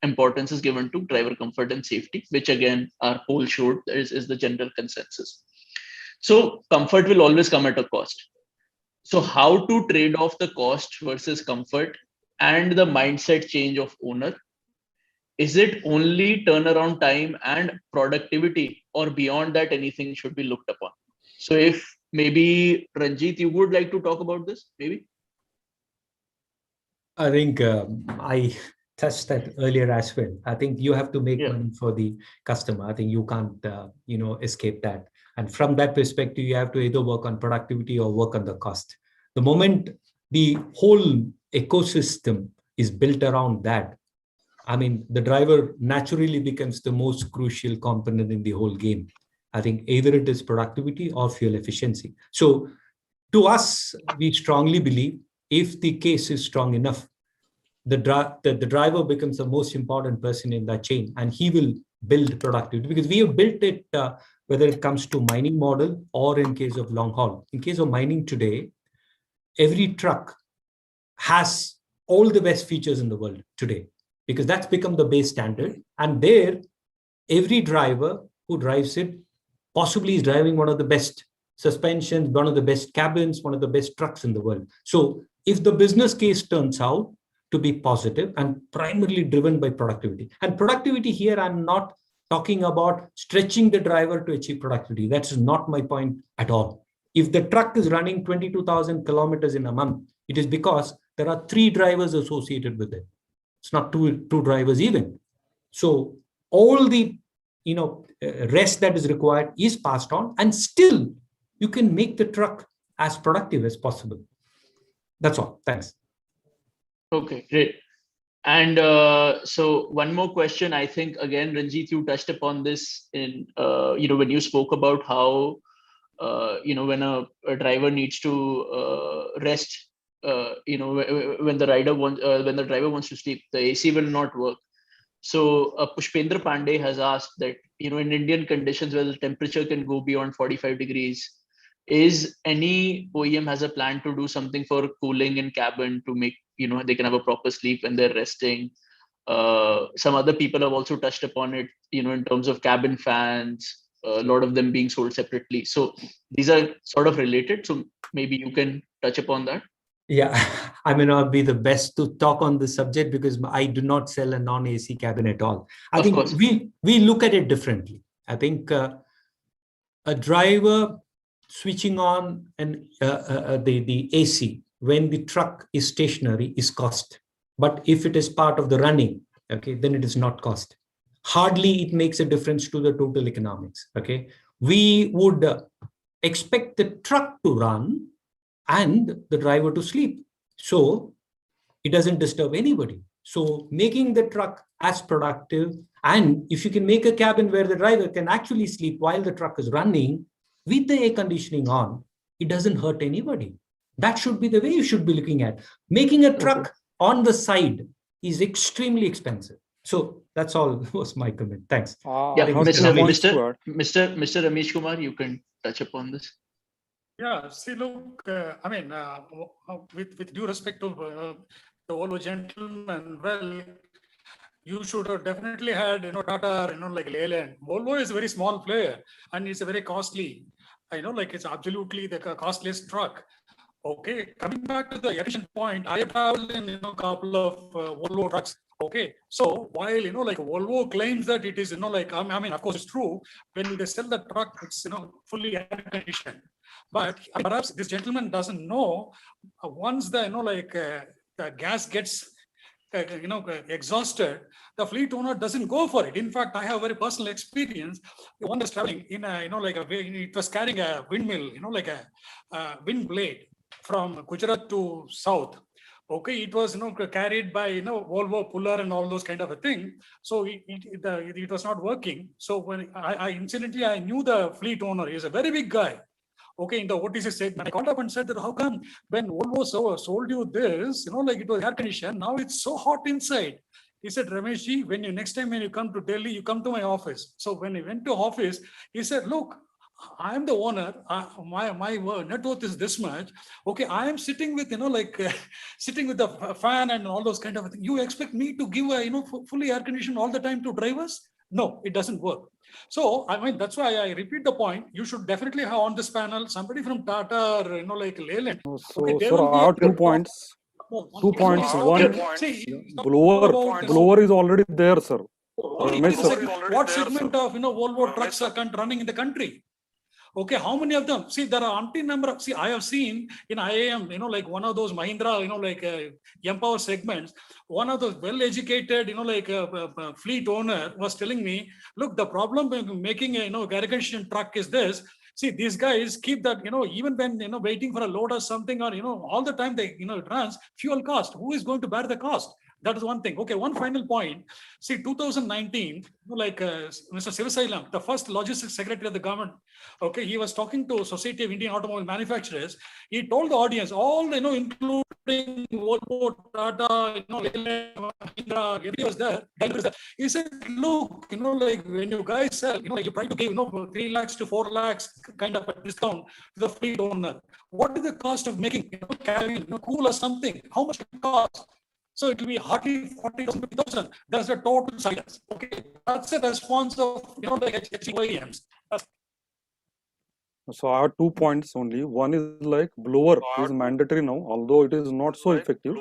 importance is given to driver comfort and safety, which again, our poll showed is the general consensus. So comfort will always come at a cost. So how to trade off the cost versus comfort and the mindset change of owner? Is it only turnaround time and productivity, or beyond that, anything should be looked upon? So if maybe Ranjit, you would like to talk about this, maybe? I think I touched that earlier as well. I think you have to make money for the customer. I think you can't, escape that. And from that perspective, you have to either work on productivity or work on the cost. The moment the whole ecosystem is built around that, I mean, the driver naturally becomes the most crucial component in the whole game. I think either it is productivity or fuel efficiency. So to us, we strongly believe if the case is strong enough, the driver becomes the most important person in that chain, and he will build productivity, because we have built it, whether it comes to mining model or in case of long haul. In case of mining today, every truck has all the best features in the world today, because that's become the base standard. And there, every driver who drives it possibly is driving one of the best suspensions, one of the best cabins, one of the best trucks in the world. So if the business case turns out to be positive and primarily driven by productivity, and productivity here, I'm not talking about stretching the driver to achieve productivity. That's not my point at all. If the truck is running 22,000 kilometers in a month, it is because there are 3 drivers associated with it. It's not two drivers even. So all the rest that is required is passed on, and still you can make the truck as productive as possible. That's all. Thanks. Okay, great. And so one more question. I think again, Ranjit, you touched upon this in when you spoke about how when a driver needs to rest. When the driver wants to sleep, the AC will not work. So Pushpendra Pandey has asked that, in Indian conditions where the temperature can go beyond 45 degrees, is any OEM has a plan to do something for cooling in cabin to make, they can have a proper sleep when they're resting. Some other people have also touched upon it, in terms of cabin fans, a lot of them being sold separately. So these are sort of related. So maybe you can touch upon that. Yeah, I may not be the best to talk on this subject because I do not sell a non-AC cabin at all. I think we look at it differently. I think a driver switching on the AC when the truck is stationary is cost. But if it is part of the running, okay, then it is not cost. Hardly it makes a difference to the total economics. Okay, we would expect the truck to run and the driver to sleep, so it doesn't disturb anybody. So making the truck as productive, and if you can make a cabin where the driver can actually sleep while the truck is running with the air conditioning on, it doesn't hurt anybody. That should be the way you should be looking at. Making a truck on the side is extremely expensive. So that's all was my comment. Thanks. Yeah, Mr. Ramesh Kumar, you can touch upon this. Yeah, see, look, with due respect to the Volvo gentleman, well, you should have definitely had, Tata, like Leyland. Volvo is a very small player and it's a very costly, it's absolutely the costliest truck. Okay, coming back to the efficient point, I have traveled in, a couple of Volvo trucks. Okay, so while, Volvo claims that it is, of course it's true, when they sell the truck, it's, fully air conditioned. But perhaps this gentleman doesn't know, once the, the gas gets, exhausted, the fleet owner doesn't go for it. In fact, I have a very personal experience. One was traveling in a, it was carrying a windmill, a wind blade from Gujarat to South. Okay, it was carried by Volvo puller and all those kind of a thing. So it was not working. So when I incidentally I knew the fleet owner. He's a very big guy. Okay, in the OTC segment, I called up and said that how come when Volvo sold you this, it was air conditioned, now it's so hot inside. He said, Rameshji, next time when you come to Delhi, you come to my office. So when he went to office, he said, look, I am the owner. My net worth is this much. Okay, I am sitting with sitting with the fan and all those kind of things. You expect me to give a fully air conditioned all the time to drivers? No, it doesn't work. So that's why I repeat the point. You should definitely have on this panel somebody from Tata or like Leyland. So I have 2 points. 2 points. One, blower is already there, sir. What segment of Volvo trucks are running in the country? Okay, how many of them? See, there are umpteen number of, I have seen in IAM, one of those Mahindra, Empower segments, one of those well-educated, fleet owner was telling me, look, the problem with making a, air conditioned truck is this. See, these guys keep that, even when, waiting for a load or something, or, all the time they, it runs, fuel cost. Who is going to bear the cost? That is one thing. Okay, one final point. See, 2019, Mr. Sivasailam, the first logistics secretary of the government, okay, he was talking to Society of Indian Automobile Manufacturers. He told the audience, all, including Volvo, Tata, Mahindra, everybody was there. He said, look, when you guys sell, you try to give, 3 lakhs to 4 lakhs kind of a discount to the fleet owner. What is the cost of making, cabin, cool or something? How much it costs? So it will be hardly 40,000, 50,000. That's the total size. Okay, that's the response of the OEMs. So I have 2 points only. One is like blower is mandatory now, although it is not so effective.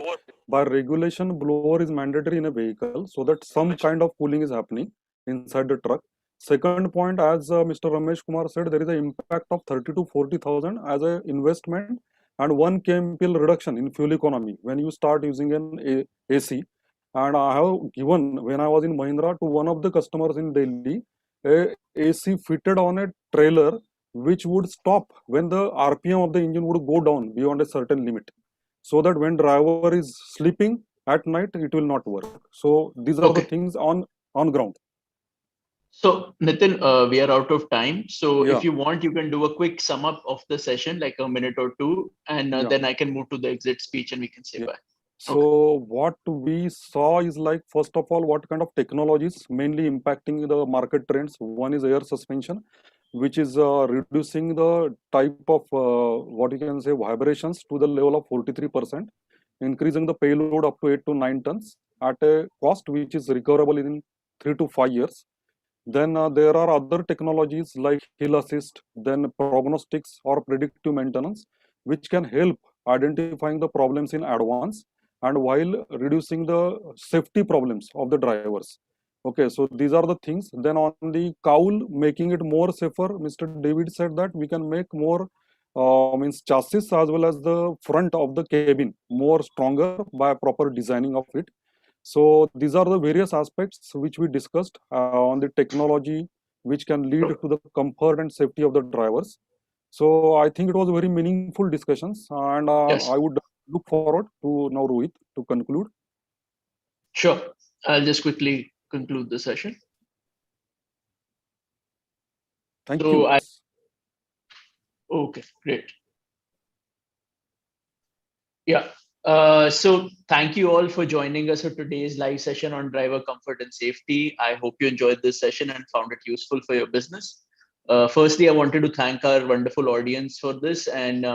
By regulation, blower is mandatory in a vehicle so that some kind of cooling is happening inside the truck. Second point, as Mr. Ramesh Kumar said, there is an impact of 30 to 40,000 as an investment and 1 kmpl reduction in fuel economy when you start using an AC. And I have given, when I was in Mahindra, to one of the customers in Delhi, a AC fitted on a trailer which would stop when the RPM of the engine would go down beyond a certain limit, so that when driver is sleeping at night, it will not work. So these are the things on ground. So Nitin, we are out of time. So Yeah. if you want, you can do a quick sum up of the session, like a minute or two, and then I can move to the exit speech and we can say bye. So what we saw is like, first of all, what kind of technologies mainly impacting the market trends. One is air suspension, which is reducing the type of what you can say vibrations to the level of 43%, increasing the payload up to 8 to 9 tons at a cost which is recoverable in 3 to 5 years. Then there are other technologies like hill assist, then prognostics or predictive maintenance, which can help identifying the problems in advance and while reducing the safety problems of the drivers. Okay, so these are the things. Then on the cowl, making it more safer, Mr. David said that we can make more means chassis as well as the front of the cabin more stronger by proper designing of it. So these are the various aspects which we discussed on the technology which can lead to the comfort and safety of the drivers. So I think it was very meaningful discussions, and I would look forward to now Rohit to conclude. Sure. I'll just quickly conclude the session. Thank you. Okay, great. Yeah. So thank you all for joining us for today's live session on driver comfort and safety. I hope you enjoyed this session and found it useful for your business. Firstly, I wanted to thank our wonderful audience for this and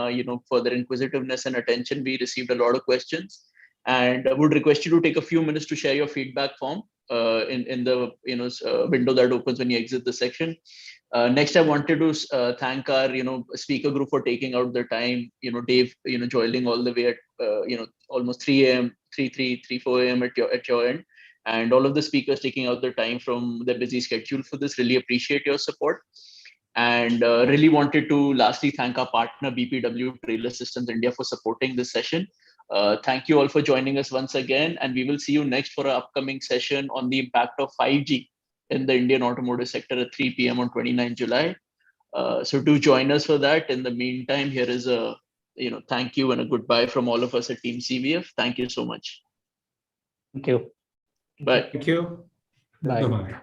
for their inquisitiveness and attention. We received a lot of questions, and I would request you to take a few minutes to share your feedback form in the window that opens when you exit the section. Next, I wanted to thank our speaker group for taking out their time. Dave, joining all the way at almost 3 a.m., 4 a.m. at your end, and all of the speakers taking out their time from their busy schedule for this. Really appreciate your support. And really wanted to lastly thank our partner BPW Trailer Systems India for supporting this session. Thank you all for joining us once again, and we will see you next for our upcoming session on the impact of 5G in the Indian automotive sector at 3 p.m. on 29 July. So do join us for that. In the meantime, here is a thank you and a goodbye from all of us at Team CVF. Thank you so much. Thank you. Bye. Thank you. Bye. Bye-bye.